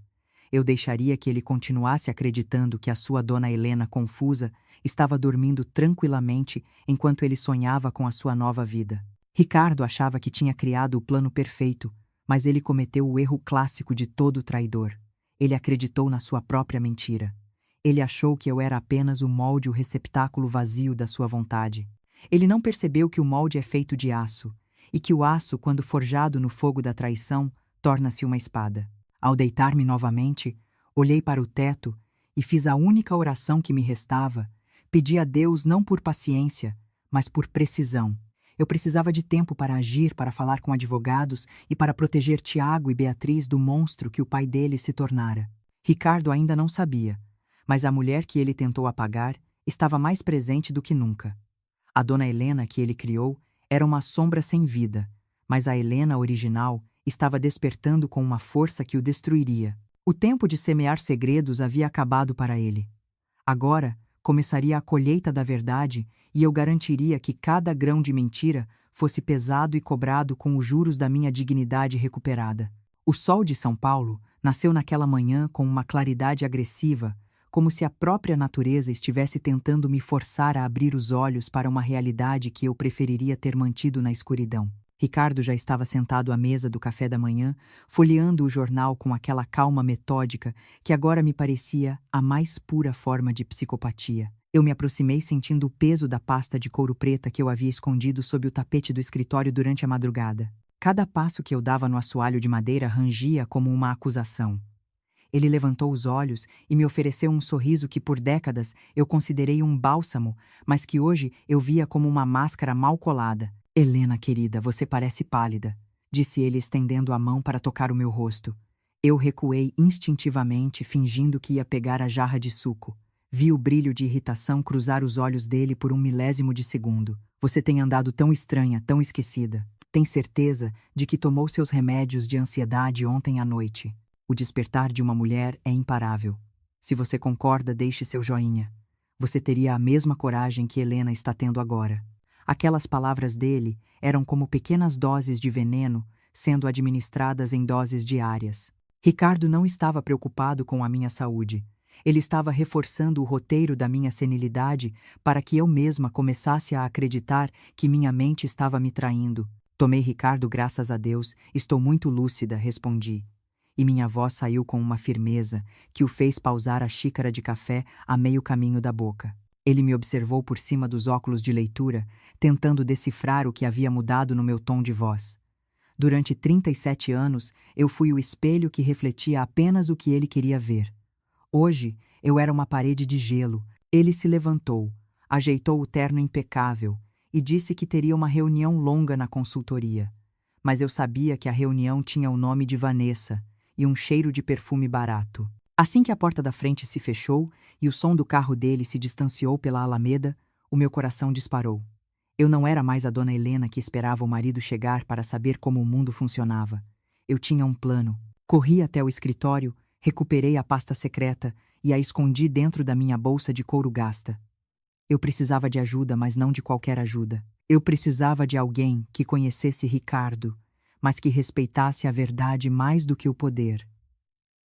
Eu deixaria que ele continuasse acreditando que a sua dona Helena confusa estava dormindo tranquilamente enquanto ele sonhava com a sua nova vida. Ricardo achava que tinha criado o plano perfeito, mas ele cometeu o erro clássico de todo traidor. Ele acreditou na sua própria mentira. Ele achou que eu era apenas o molde, o receptáculo vazio da sua vontade. Ele não percebeu que o molde é feito de aço, e que o aço, quando forjado no fogo da traição, torna-se uma espada. Ao deitar-me novamente, olhei para o teto e fiz a única oração que me restava. Pedi a Deus não por paciência, mas por precisão. Eu precisava de tempo para agir, para falar com advogados e para proteger Tiago e Beatriz do monstro que o pai deles se tornara. Ricardo ainda não sabia, mas a mulher que ele tentou apagar estava mais presente do que nunca. A dona Helena que ele criou era uma sombra sem vida, mas a Helena original estava despertando com uma força que o destruiria. O tempo de semear segredos havia acabado para ele. Agora começaria a colheita da verdade e eu garantiria que cada grão de mentira fosse pesado e cobrado com os juros da minha dignidade recuperada. O sol de São Paulo nasceu naquela manhã com uma claridade agressiva, como se a própria natureza estivesse tentando me forçar a abrir os olhos para uma realidade que eu preferiria ter mantido na escuridão. Ricardo já estava sentado à mesa do café da manhã, folheando o jornal com aquela calma metódica que agora me parecia a mais pura forma de psicopatia. Eu me aproximei sentindo o peso da pasta de couro preta que eu havia escondido sob o tapete do escritório durante a madrugada. Cada passo que eu dava no assoalho de madeira rangia como uma acusação. Ele levantou os olhos e me ofereceu um sorriso que por décadas eu considerei um bálsamo, mas que hoje eu via como uma máscara mal colada. Helena, querida, você parece pálida, disse ele estendendo a mão para tocar o meu rosto. Eu recuei instintivamente, fingindo que ia pegar a jarra de suco. Vi o brilho de irritação cruzar os olhos dele por um milésimo de segundo. Você tem andado tão estranha, tão esquecida. Tem certeza de que tomou seus remédios de ansiedade ontem à noite. O despertar de uma mulher é imparável. Se você concorda, deixe seu joinha. Você teria a mesma coragem que Helena está tendo agora. Aquelas palavras dele eram como pequenas doses de veneno sendo administradas em doses diárias. Ricardo não estava preocupado com a minha saúde. Ele estava reforçando o roteiro da minha senilidade para que eu mesma começasse a acreditar que minha mente estava me traindo. Tomei Ricardo, graças a Deus, estou muito lúcida, respondi. E minha voz saiu com uma firmeza que o fez pausar a xícara de café a meio caminho da boca. Ele me observou por cima dos óculos de leitura, tentando decifrar o que havia mudado no meu tom de voz. Durante 37 anos, eu fui o espelho que refletia apenas o que ele queria ver. Hoje, eu era uma parede de gelo. Ele se levantou, ajeitou o terno impecável e disse que teria uma reunião longa na consultoria. Mas eu sabia que a reunião tinha o nome de Vanessa e um cheiro de perfume barato. Assim que a porta da frente se fechou e o som do carro dele se distanciou pela alameda, o meu coração disparou. Eu não era mais a dona Helena que esperava o marido chegar para saber como o mundo funcionava. Eu tinha um plano. Corri até o escritório, recuperei a pasta secreta e a escondi dentro da minha bolsa de couro gasta. Eu precisava de ajuda, mas não de qualquer ajuda. Eu precisava de alguém que conhecesse Ricardo, mas que respeitasse a verdade mais do que o poder.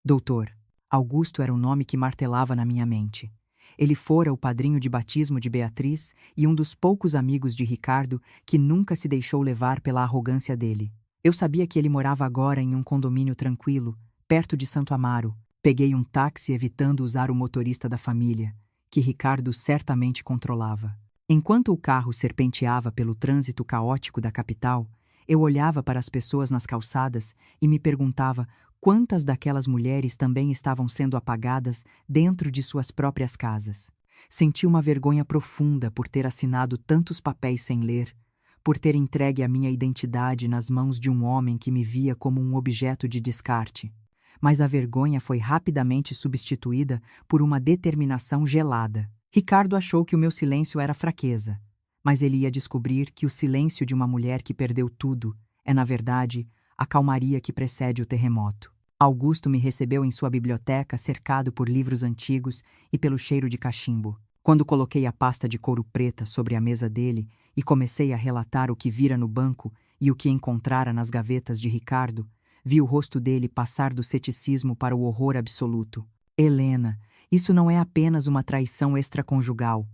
Doutor Augusto era o nome que martelava na minha mente. Ele fora o padrinho de batismo de Beatriz e um dos poucos amigos de Ricardo que nunca se deixou levar pela arrogância dele. Eu sabia que ele morava agora em um condomínio tranquilo, perto de Santo Amaro. Peguei um táxi evitando usar o motorista da família, que Ricardo certamente controlava. Enquanto o carro serpenteava pelo trânsito caótico da capital, eu olhava para as pessoas nas calçadas e me perguntava quantas daquelas mulheres também estavam sendo apagadas dentro de suas próprias casas. Senti uma vergonha profunda por ter assinado tantos papéis sem ler, por ter entregue a minha identidade nas mãos de um homem que me via como um objeto de descarte. Mas a vergonha foi rapidamente substituída por uma determinação gelada. Ricardo achou que o meu silêncio era fraqueza, mas ele ia descobrir que o silêncio de uma mulher que perdeu tudo é, na verdade, a calmaria que precede o terremoto. Augusto me recebeu em sua biblioteca, cercado por livros antigos e pelo cheiro de cachimbo. Quando coloquei a pasta de couro preta sobre a mesa dele e comecei a relatar o que vira no banco e o que encontrara nas gavetas de Ricardo, vi o rosto dele passar do ceticismo para o horror absoluto. Helena, isso não é apenas uma traição extraconjugal.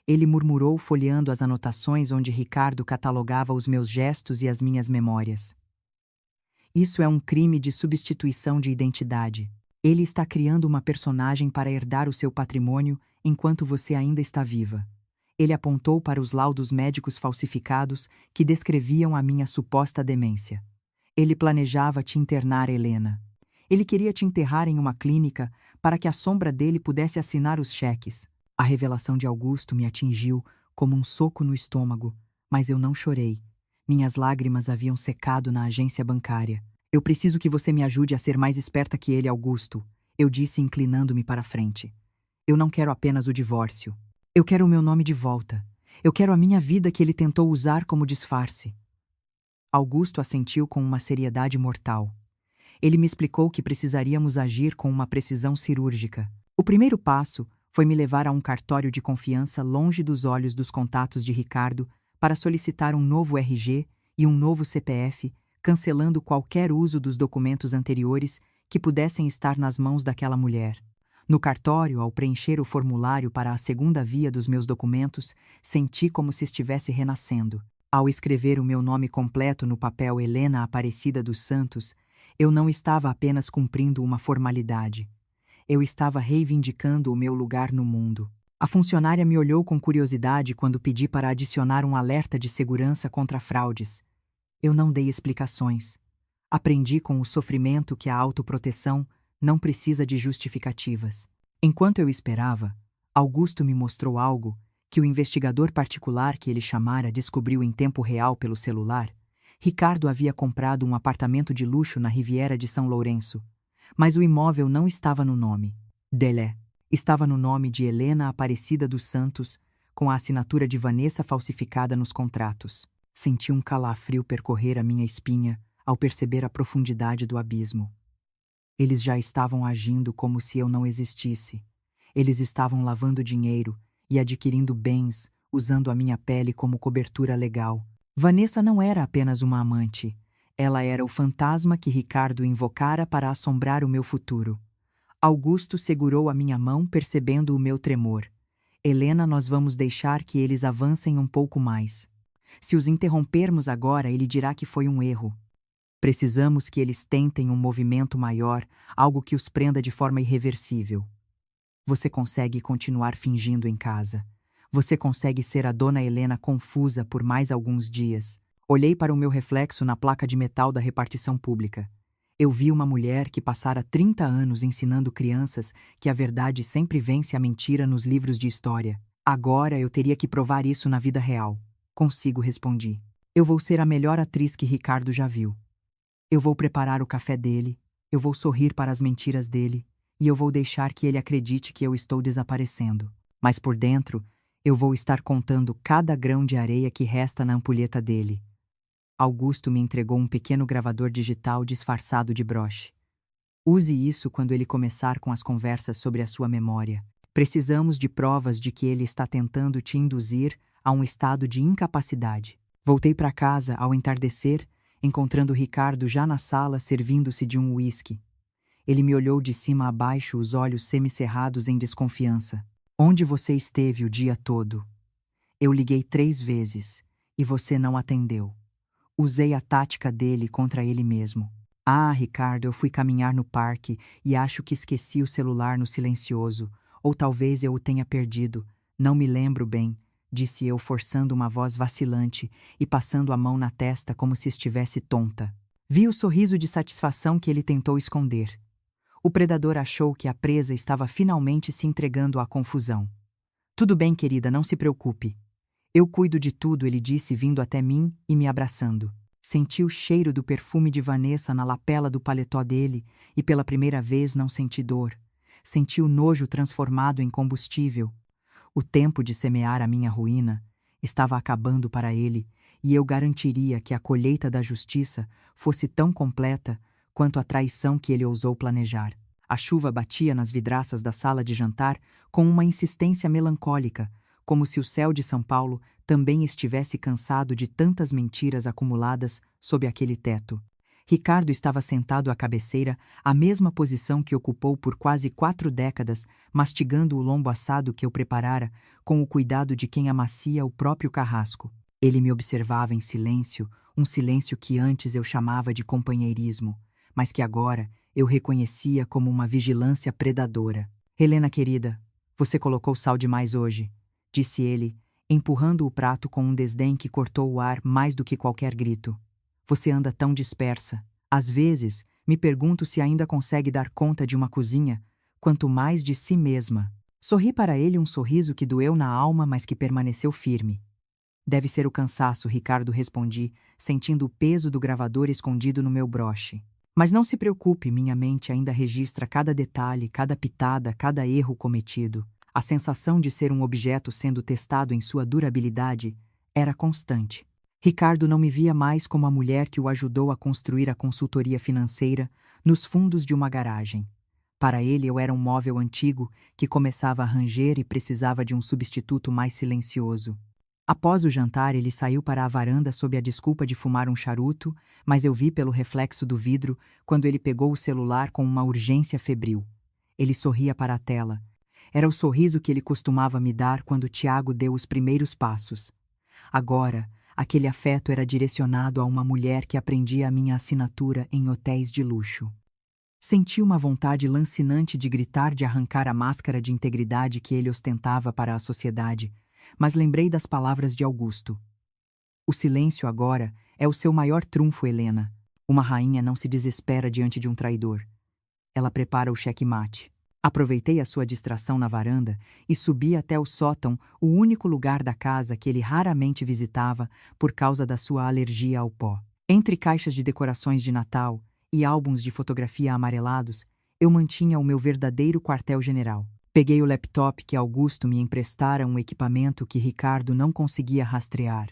Ele murmurou, folheando as anotações onde Ricardo catalogava os meus gestos e as minhas memórias. Isso é um crime de substituição de identidade. Ele está criando uma personagem para herdar o seu patrimônio enquanto você ainda está viva. Ele apontou para os laudos médicos falsificados que descreviam a minha suposta demência. Ele planejava te internar, Helena. Ele queria te enterrar em uma clínica para que a sombra dele pudesse assinar os cheques. A revelação de Augusto me atingiu como um soco no estômago, mas eu não chorei. Minhas lágrimas haviam secado na agência bancária. Eu preciso que você me ajude a ser mais esperta que ele, Augusto, eu disse, inclinando-me para a frente. Eu não quero apenas o divórcio. Eu quero o meu nome de volta. Eu quero a minha vida que ele tentou usar como disfarce. Augusto assentiu com uma seriedade mortal. Ele me explicou que precisaríamos agir com uma precisão cirúrgica. O primeiro passo foi me levar a um cartório de confiança longe dos olhos dos contatos de Ricardo para solicitar um novo RG e um novo CPF, cancelando qualquer uso dos documentos anteriores que pudessem estar nas mãos daquela mulher. No cartório, ao preencher o formulário para a segunda via dos meus documentos, senti como se estivesse renascendo. Ao escrever o meu nome completo no papel Helena Aparecida dos Santos, eu não estava apenas cumprindo uma formalidade. Eu estava reivindicando o meu lugar no mundo. A funcionária me olhou com curiosidade quando pedi para adicionar um alerta de segurança contra fraudes. Eu não dei explicações. Aprendi com o sofrimento que a autoproteção não precisa de justificativas. Enquanto eu esperava, Augusto me mostrou algo que o investigador particular que ele chamara descobriu em tempo real pelo celular. Ricardo havia comprado um apartamento de luxo na Riviera de São Lourenço, mas o imóvel não estava no nome dele. Estava no nome de Helena Aparecida dos Santos, com a assinatura de Vanessa falsificada nos contratos. Senti um calafrio percorrer a minha espinha ao perceber a profundidade do abismo. Eles já estavam agindo como se eu não existisse. Eles estavam lavando dinheiro e adquirindo bens, usando a minha pele como cobertura legal. Vanessa não era apenas uma amante. Ela era o fantasma que Ricardo invocara para assombrar o meu futuro. Augusto segurou a minha mão, percebendo o meu tremor. Helena, nós vamos deixar que eles avancem um pouco mais. Se os interrompermos agora, ele dirá que foi um erro. Precisamos que eles tentem um movimento maior, algo que os prenda de forma irreversível. Você consegue continuar fingindo em casa. Você consegue ser a dona Helena confusa por mais alguns dias. Olhei para o meu reflexo na placa de metal da repartição pública. Eu vi uma mulher que passara 30 anos ensinando crianças que a verdade sempre vence a mentira nos livros de história. Agora eu teria que provar isso na vida real. Consigo, respondi. Eu vou ser a melhor atriz que Ricardo já viu. Eu vou preparar o café dele, eu vou sorrir para as mentiras dele, e eu vou deixar que ele acredite que eu estou desaparecendo. Mas por dentro, eu vou estar contando cada grão de areia que resta na ampulheta dele. Augusto me entregou um pequeno gravador digital disfarçado de broche. Use isso quando ele começar com as conversas sobre a sua memória. Precisamos de provas de que ele está tentando te induzir a um estado de incapacidade. Voltei para casa ao entardecer, encontrando Ricardo já na sala servindo-se de um uísque. Ele me olhou de cima a baixo, os olhos semicerrados em desconfiança. Onde você esteve o dia todo? Eu liguei 3 vezes, e você não atendeu. Usei a tática dele contra ele mesmo. Ah, Ricardo, eu fui caminhar no parque e acho que esqueci o celular no silencioso, ou talvez eu o tenha perdido, não me lembro bem, disse eu forçando uma voz vacilante e passando a mão na testa como se estivesse tonta. Vi o sorriso de satisfação que ele tentou esconder. O predador achou que a presa estava finalmente se entregando à confusão. Tudo bem, querida, não se preocupe. Eu cuido de tudo, ele disse vindo até mim e me abraçando. Senti o cheiro do perfume de Vanessa na lapela do paletó dele e pela primeira vez não senti dor. Senti o nojo transformado em combustível. O tempo de semear a minha ruína estava acabando para ele e eu garantiria que a colheita da justiça fosse tão completa quanto a traição que ele ousou planejar. A chuva batia nas vidraças da sala de jantar com uma insistência melancólica, como se o céu de São Paulo também estivesse cansado de tantas mentiras acumuladas sob aquele teto. Ricardo estava sentado à cabeceira, a mesma posição que ocupou por quase 4 décadas, mastigando o lombo assado que eu preparara, com o cuidado de quem amacia o próprio carrasco. Ele me observava em silêncio, um silêncio que antes eu chamava de companheirismo, mas que agora eu reconhecia como uma vigilância predadora. Helena querida, você colocou sal demais hoje, disse ele, empurrando o prato com um desdém que cortou o ar mais do que qualquer grito. Você anda tão dispersa. Às vezes, me pergunto se ainda consegue dar conta de uma cozinha, quanto mais de si mesma. Sorri para ele um sorriso que doeu na alma, mas que permaneceu firme. Deve ser o cansaço, Ricardo, respondi, sentindo o peso do gravador escondido no meu broche. Mas não se preocupe, minha mente ainda registra cada detalhe, cada pitada, cada erro cometido. A sensação de ser um objeto sendo testado em sua durabilidade era constante. Ricardo não me via mais como a mulher que o ajudou a construir a consultoria financeira nos fundos de uma garagem. Para ele eu era um móvel antigo que começava a ranger e precisava de um substituto mais silencioso. Após o jantar, ele saiu para a varanda sob a desculpa de fumar um charuto, mas eu vi pelo reflexo do vidro quando ele pegou o celular com uma urgência febril. Ele sorria para a tela. Era o sorriso que ele costumava me dar quando Tiago deu os primeiros passos. Agora, aquele afeto era direcionado a uma mulher que aprendia a minha assinatura em hotéis de luxo. Senti uma vontade lancinante de gritar, de arrancar a máscara de integridade que ele ostentava para a sociedade, mas lembrei das palavras de Augusto. O silêncio agora é o seu maior trunfo, Helena. Uma rainha não se desespera diante de um traidor. Ela prepara o xeque-mate. Aproveitei a sua distração na varanda e subi até o sótão, o único lugar da casa que ele raramente visitava por causa da sua alergia ao pó. Entre caixas de decorações de Natal e álbuns de fotografia amarelados, eu mantinha o meu verdadeiro quartel-general. Peguei o laptop que Augusto me emprestara, um equipamento que Ricardo não conseguia rastrear.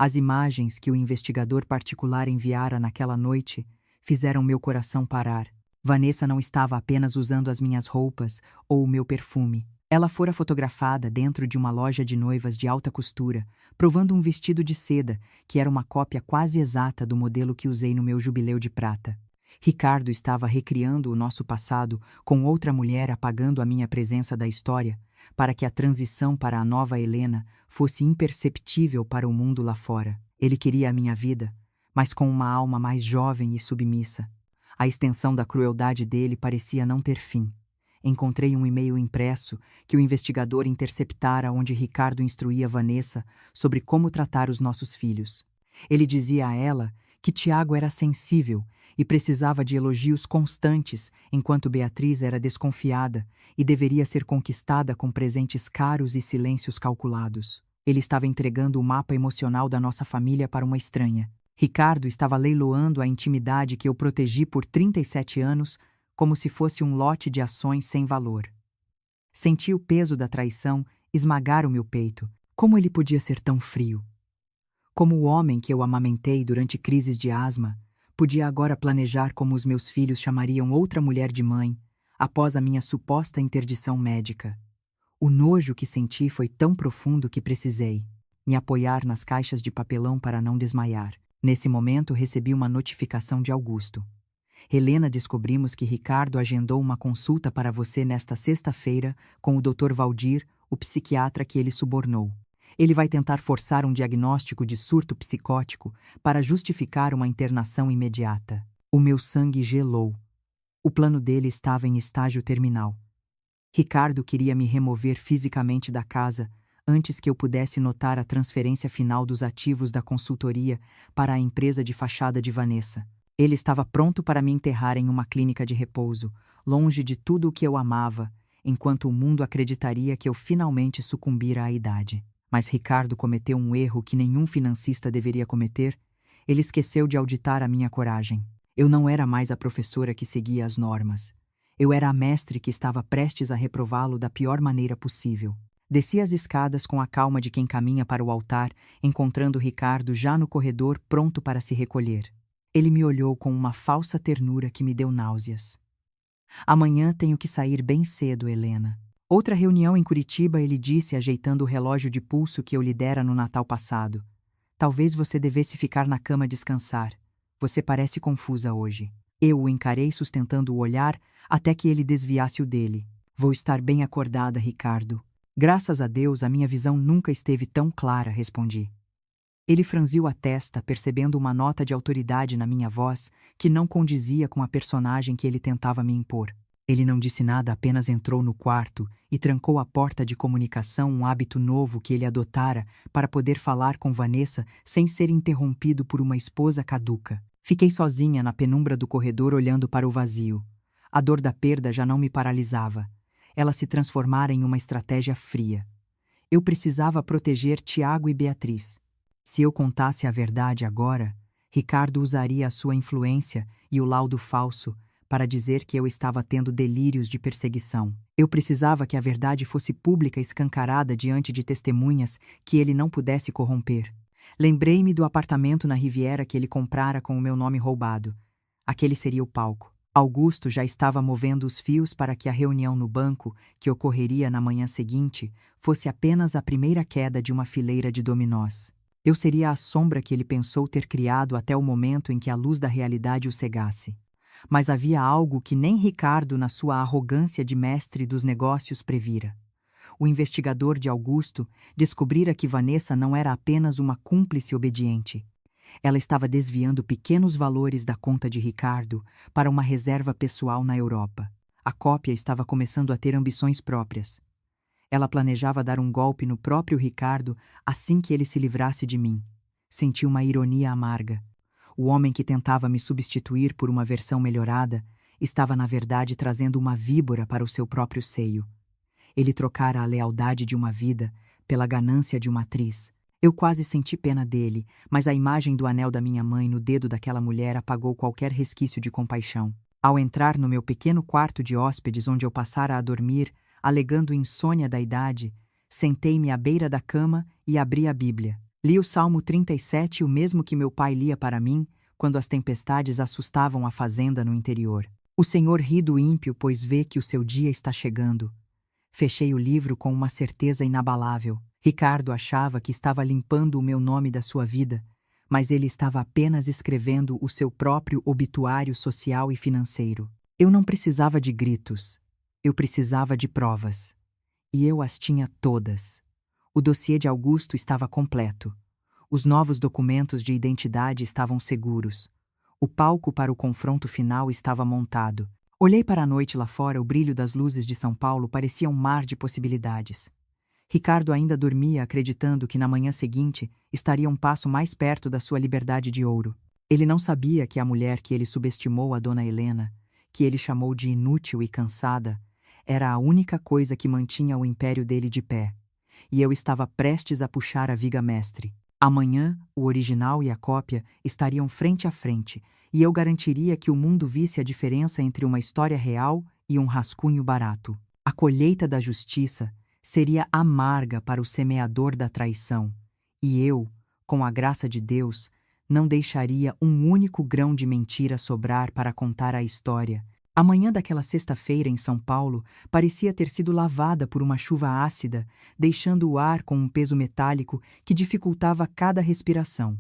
As imagens que o investigador particular enviara naquela noite fizeram meu coração parar. Vanessa não estava apenas usando as minhas roupas ou o meu perfume. Ela fora fotografada dentro de uma loja de noivas de alta costura, provando um vestido de seda, que era uma cópia quase exata do modelo que usei no meu jubileu de prata. Ricardo estava recriando o nosso passado com outra mulher, apagando a minha presença da história, para que a transição para a nova Helena fosse imperceptível para o mundo lá fora. Ele queria a minha vida, mas com uma alma mais jovem e submissa. A extensão da crueldade dele parecia não ter fim. Encontrei um e-mail impresso que o investigador interceptara, onde Ricardo instruía Vanessa sobre como tratar os nossos filhos. Ele dizia a ela que Tiago era sensível e precisava de elogios constantes, enquanto Beatriz era desconfiada e deveria ser conquistada com presentes caros e silêncios calculados. Ele estava entregando o mapa emocional da nossa família para uma estranha. Ricardo estava leiloando a intimidade que eu protegi por 37 anos como se fosse um lote de ações sem valor. Senti o peso da traição esmagar o meu peito. Como ele podia ser tão frio? Como o homem que eu amamentei durante crises de asma podia agora planejar como os meus filhos chamariam outra mulher de mãe após a minha suposta interdição médica? O nojo que senti foi tão profundo que precisei me apoiar nas caixas de papelão para não desmaiar. Nesse momento recebi uma notificação de Augusto. Helena, descobrimos que Ricardo agendou uma consulta para você nesta sexta-feira com o Dr. Valdir, o psiquiatra que ele subornou. Ele vai tentar forçar um diagnóstico de surto psicótico para justificar uma internação imediata. O meu sangue gelou. O plano dele estava em estágio terminal. Ricardo queria me remover fisicamente da casa antes que eu pudesse notar a transferência final dos ativos da consultoria para a empresa de fachada de Vanessa. Ele estava pronto para me enterrar em uma clínica de repouso, longe de tudo o que eu amava, enquanto o mundo acreditaria que eu finalmente sucumbira à idade. Mas Ricardo cometeu um erro que nenhum financista deveria cometer. Ele esqueceu de auditar a minha coragem. Eu não era mais a professora que seguia as normas. Eu era a mestre que estava prestes a reprová-lo da pior maneira possível. Desci as escadas com a calma de quem caminha para o altar, encontrando Ricardo já no corredor pronto para se recolher. Ele me olhou com uma falsa ternura que me deu náuseas. Amanhã tenho que sair bem cedo, Helena. Outra reunião em Curitiba, ele disse, ajeitando o relógio de pulso que eu lhe dera no Natal passado. Talvez você devesse ficar na cama descansar. Você parece confusa hoje. Eu o encarei sustentando o olhar até que ele desviasse o dele. Vou estar bem acordada, Ricardo. Graças a Deus, a minha visão nunca esteve tão clara, respondi. Ele franziu a testa, percebendo uma nota de autoridade na minha voz que não condizia com a personagem que ele tentava me impor. Ele não disse nada, apenas entrou no quarto e trancou a porta de comunicação, um hábito novo que ele adotara para poder falar com Vanessa sem ser interrompido por uma esposa caduca. Fiquei sozinha na penumbra do corredor olhando para o vazio. A dor da perda já não me paralisava. Ela se transformara em uma estratégia fria. Eu precisava proteger Tiago e Beatriz. Se eu contasse a verdade agora, Ricardo usaria a sua influência e o laudo falso para dizer que eu estava tendo delírios de perseguição. Eu precisava que a verdade fosse pública e escancarada diante de testemunhas que ele não pudesse corromper. Lembrei-me do apartamento na Riviera que ele comprara com o meu nome roubado. Aquele seria o palco. Augusto já estava movendo os fios para que a reunião no banco, que ocorreria na manhã seguinte, fosse apenas a primeira queda de uma fileira de dominós. Eu seria a sombra que ele pensou ter criado até o momento em que a luz da realidade o cegasse. Mas havia algo que nem Ricardo, na sua arrogância de mestre dos negócios, previra. O investigador de Augusto descobrira que Vanessa não era apenas uma cúmplice obediente. Ela estava desviando pequenos valores da conta de Ricardo para uma reserva pessoal na Europa. A cópia estava começando a ter ambições próprias. Ela planejava dar um golpe no próprio Ricardo assim que ele se livrasse de mim. Senti uma ironia amarga. O homem que tentava me substituir por uma versão melhorada estava, na verdade, trazendo uma víbora para o seu próprio seio. Ele trocara a lealdade de uma vida pela ganância de uma atriz. Eu quase senti pena dele, mas a imagem do anel da minha mãe no dedo daquela mulher apagou qualquer resquício de compaixão. Ao entrar no meu pequeno quarto de hóspedes onde eu passara a dormir, alegando insônia da idade, sentei-me à beira da cama e abri a Bíblia. Li o Salmo 37, o mesmo que meu pai lia para mim quando as tempestades assustavam a fazenda no interior. O Senhor ri do ímpio, pois vê que o seu dia está chegando. Fechei o livro com uma certeza inabalável. Ricardo achava que estava limpando o meu nome da sua vida, mas ele estava apenas escrevendo o seu próprio obituário social e financeiro. Eu não precisava de gritos. Eu precisava de provas. E eu as tinha todas. O dossiê de Augusto estava completo. Os novos documentos de identidade estavam seguros. O palco para o confronto final estava montado. Olhei para a noite lá fora, o brilho das luzes de São Paulo parecia um mar de possibilidades. Ricardo ainda dormia acreditando que na manhã seguinte estaria um passo mais perto da sua liberdade de ouro. Ele não sabia que a mulher que ele subestimou, a dona Helena, que ele chamou de inútil e cansada, era a única coisa que mantinha o império dele de pé. E eu estava prestes a puxar a viga mestre. Amanhã, o original e a cópia estariam frente a frente, e eu garantiria que o mundo visse a diferença entre uma história real e um rascunho barato. A colheita da justiça seria amarga para o semeador da traição, e eu, com a graça de Deus, não deixaria um único grão de mentira sobrar para contar a história. A manhã daquela sexta-feira em São Paulo parecia ter sido lavada por uma chuva ácida, deixando o ar com um peso metálico que dificultava cada respiração.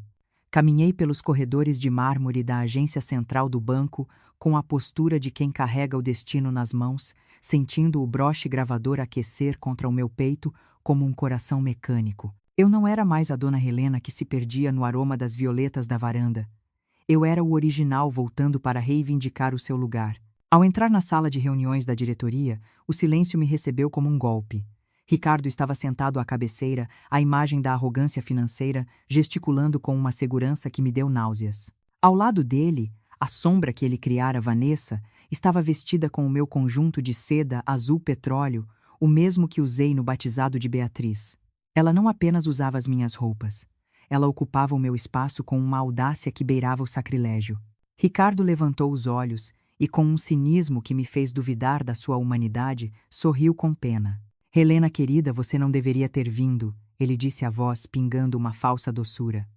Caminhei pelos corredores de mármore da agência central do banco com a postura de quem carrega o destino nas mãos, sentindo o broche gravador aquecer contra o meu peito como um coração mecânico. Eu não era mais a dona Helena que se perdia no aroma das violetas da varanda. Eu era o original voltando para reivindicar o seu lugar. Ao entrar na sala de reuniões da diretoria, o silêncio me recebeu como um golpe. Ricardo estava sentado à cabeceira, a imagem da arrogância financeira, gesticulando com uma segurança que me deu náuseas. Ao lado dele, a sombra que ele criara, Vanessa, estava vestida com o meu conjunto de seda azul petróleo, o mesmo que usei no batizado de Beatriz. Ela não apenas usava as minhas roupas. Ela ocupava o meu espaço com uma audácia que beirava o sacrilégio. Ricardo levantou os olhos e, com um cinismo que me fez duvidar da sua humanidade, sorriu com pena. Helena querida, você não deveria ter vindo, ele disse a voz pingando uma falsa doçura.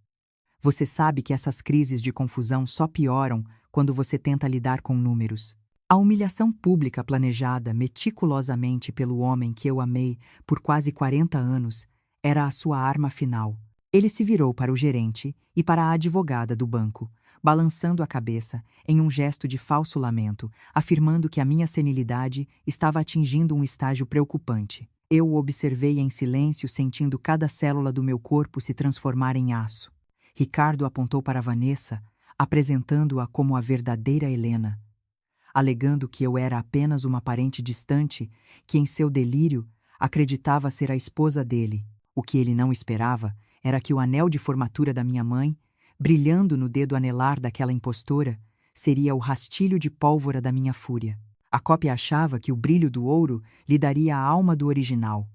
Você sabe que essas crises de confusão só pioram quando você tenta lidar com números. A humilhação pública planejada meticulosamente pelo homem que eu amei por quase 40 anos era a sua arma final. Ele se virou para o gerente e para a advogada do banco, balançando a cabeça em um gesto de falso lamento, afirmando que a minha senilidade estava atingindo um estágio preocupante. Eu o observei em silêncio, sentindo cada célula do meu corpo se transformar em aço. Ricardo apontou para Vanessa, apresentando-a como a verdadeira Helena, alegando que eu era apenas uma parente distante que, em seu delírio, acreditava ser a esposa dele. O que ele não esperava era que o anel de formatura da minha mãe, brilhando no dedo anelar daquela impostora, seria o rastilho de pólvora da minha fúria. A cópia achava que o brilho do ouro lhe daria a alma do original,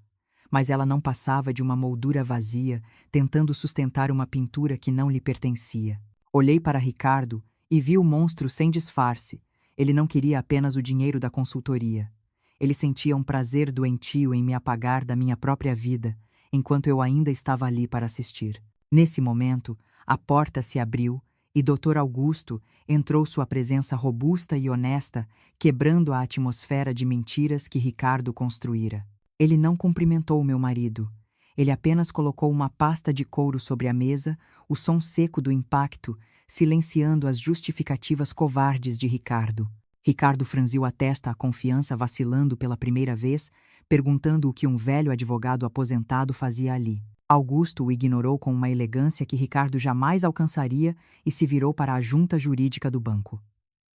mas ela não passava de uma moldura vazia, tentando sustentar uma pintura que não lhe pertencia. Olhei para Ricardo e vi o monstro sem disfarce. Ele não queria apenas o dinheiro da consultoria. Ele sentia um prazer doentio em me apagar da minha própria vida, enquanto eu ainda estava ali para assistir. Nesse momento, a porta se abriu e Dr. Augusto entrou, sua presença robusta e honesta, quebrando a atmosfera de mentiras que Ricardo construíra. Ele não cumprimentou meu marido. Ele apenas colocou uma pasta de couro sobre a mesa, o som seco do impacto, silenciando as justificativas covardes de Ricardo. Ricardo franziu a testa, a confiança vacilando pela primeira vez, perguntando o que um velho advogado aposentado fazia ali. Augusto o ignorou com uma elegância que Ricardo jamais alcançaria e se virou para a junta jurídica do banco.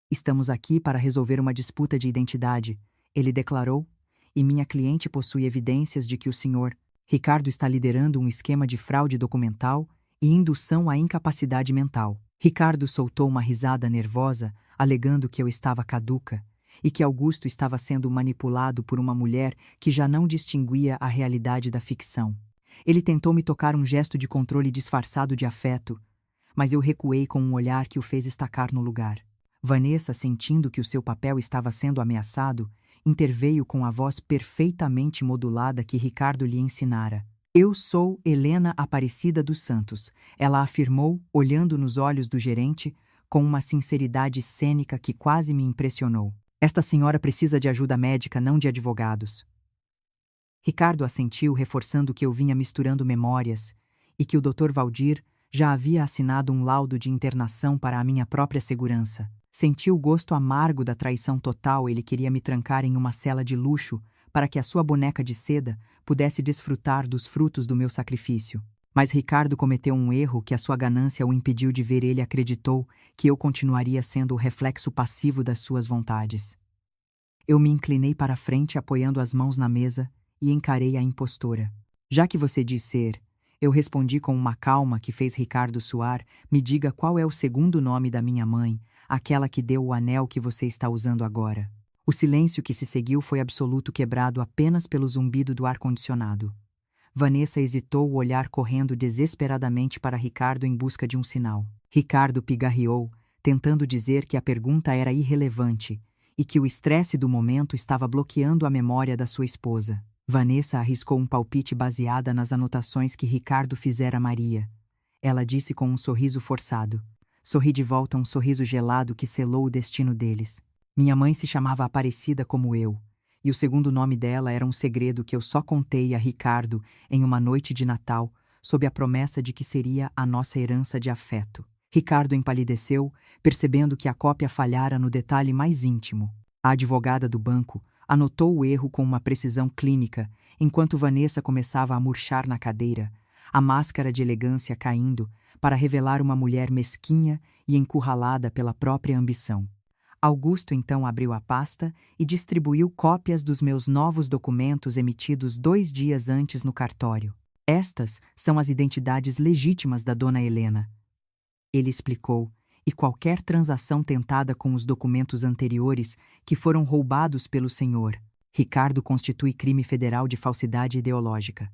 Estamos aqui para resolver uma disputa de identidade, ele declarou, e minha cliente possui evidências de que o senhor Ricardo está liderando um esquema de fraude documental e indução à incapacidade mental. Ricardo soltou uma risada nervosa, alegando que eu estava caduca e que Augusto estava sendo manipulado por uma mulher que já não distinguia a realidade da ficção. Ele tentou me tocar, um gesto de controle disfarçado de afeto, mas eu recuei com um olhar que o fez estacar no lugar. Vanessa, sentindo que o seu papel estava sendo ameaçado, interveio com a voz perfeitamente modulada que Ricardo lhe ensinara. Eu sou Helena Aparecida dos Santos, ela afirmou, olhando nos olhos do gerente, com uma sinceridade cênica que quase me impressionou. Esta senhora precisa de ajuda médica, não de advogados. Ricardo assentiu, reforçando que eu vinha misturando memórias e que o Dr. Valdir já havia assinado um laudo de internação para a minha própria segurança. Senti o gosto amargo da traição total. Ele queria me trancar em uma cela de luxo para que a sua boneca de seda pudesse desfrutar dos frutos do meu sacrifício. Mas Ricardo cometeu um erro que a sua ganância o impediu de ver. Ele acreditou que eu continuaria sendo o reflexo passivo das suas vontades. Eu me inclinei para a frente, apoiando as mãos na mesa, e encarei a impostora. Já que você diz ser, eu respondi com uma calma que fez Ricardo suar. Me diga qual é o segundo nome da minha mãe, aquela que deu o anel que você está usando agora. O silêncio que se seguiu foi absoluto, quebrado apenas pelo zumbido do ar-condicionado. Vanessa hesitou, o olhar correndo desesperadamente para Ricardo em busca de um sinal. Ricardo pigarreou, tentando dizer que a pergunta era irrelevante e que o estresse do momento estava bloqueando a memória da sua esposa. Vanessa arriscou um palpite baseada nas anotações que Ricardo fizera a Maria. Ela disse com um sorriso forçado. Sorri de volta, um sorriso gelado que selou o destino deles. Minha mãe se chamava Aparecida como eu, e o segundo nome dela era um segredo que eu só contei a Ricardo em uma noite de Natal, sob a promessa de que seria a nossa herança de afeto. Ricardo empalideceu, percebendo que a cópia falhara no detalhe mais íntimo. A advogada do banco anotou o erro com uma precisão clínica, enquanto Vanessa começava a murchar na cadeira, a máscara de elegância caindo para revelar uma mulher mesquinha e encurralada pela própria ambição. Augusto então abriu a pasta e distribuiu cópias dos meus novos documentos emitidos 2 dias antes no cartório. Estas são as identidades legítimas da dona Helena, ele explicou, e qualquer transação tentada com os documentos anteriores que foram roubados pelo senhor Ricardo constitui crime federal de falsidade ideológica.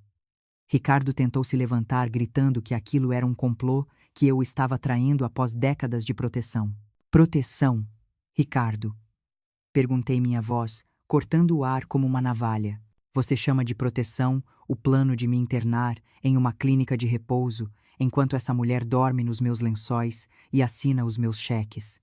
Ricardo tentou se levantar, gritando que aquilo era um complô que eu estava traindo após décadas de proteção. Proteção, Ricardo? Perguntei, minha voz, cortando o ar como uma navalha. Você chama de proteção o plano de me internar em uma clínica de repouso enquanto essa mulher dorme nos meus lençóis e assina os meus cheques.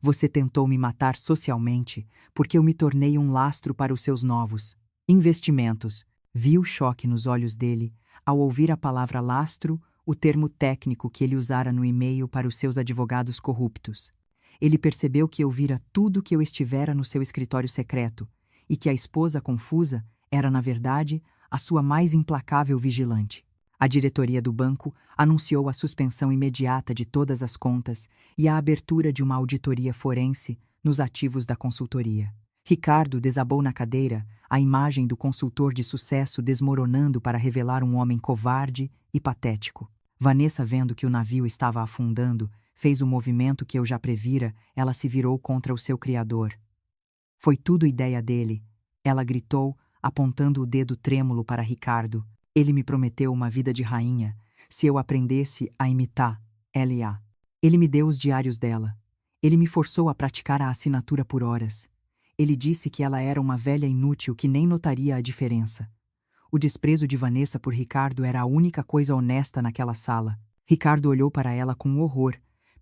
Você tentou me matar socialmente porque eu me tornei um lastro para os seus novos investimentos. Vi o choque nos olhos dele ao ouvir a palavra lastro, o termo técnico que ele usara no e-mail para os seus advogados corruptos. Ele percebeu que eu vira tudo que eu estivera no seu escritório secreto e que a esposa confusa era, na verdade, a sua mais implacável vigilante. A diretoria do banco anunciou a suspensão imediata de todas as contas e a abertura de uma auditoria forense nos ativos da consultoria. Ricardo desabou na cadeira, a imagem do consultor de sucesso desmoronando para revelar um homem covarde e patético. Vanessa, vendo que o navio estava afundando, fez o movimento que eu já previra. Ela se virou contra o seu criador. Foi tudo ideia dele, ela gritou, apontando o dedo trêmulo para Ricardo. Ele me prometeu uma vida de rainha, se eu aprendesse a imitar L.A. Ele me deu os diários dela. Ele me forçou a praticar a assinatura por horas. Ele disse que ela era uma velha inútil que nem notaria a diferença. O desprezo de Vanessa por Ricardo era a única coisa honesta naquela sala. Ricardo olhou para ela com horror,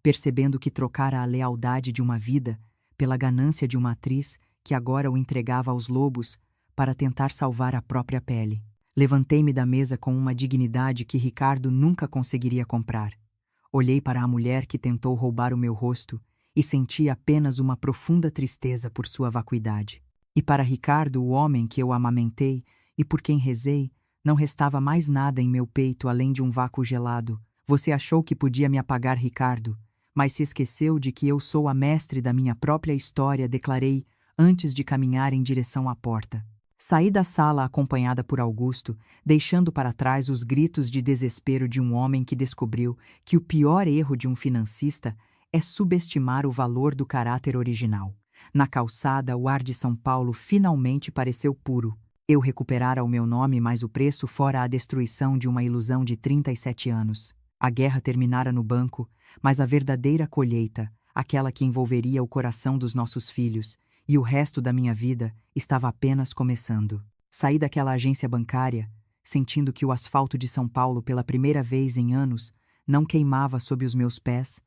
percebendo que trocara a lealdade de uma vida pela ganância de uma atriz que agora o entregava aos lobos para tentar salvar a própria pele. Levantei-me da mesa com uma dignidade que Ricardo nunca conseguiria comprar. Olhei para a mulher que tentou roubar o meu rosto e senti apenas uma profunda tristeza por sua vacuidade. E para Ricardo, o homem que eu amamentei e por quem rezei, não restava mais nada em meu peito além de um vácuo gelado. Você achou que podia me apagar, Ricardo, mas se esqueceu de que eu sou a mestre da minha própria história, declarei antes de caminhar em direção à porta. Saí da sala acompanhada por Augusto, deixando para trás os gritos de desespero de um homem que descobriu que o pior erro de um financista é subestimar o valor do caráter original. Na calçada, o ar de São Paulo finalmente pareceu puro. Eu recuperara o meu nome, mas o preço fora a destruição de uma ilusão de 37 anos. A guerra terminara no banco, mas a verdadeira colheita, aquela que envolveria o coração dos nossos filhos, e o resto da minha vida estava apenas começando. Saí daquela agência bancária, sentindo que o asfalto de São Paulo, pela primeira vez em anos, não queimava sob os meus pés,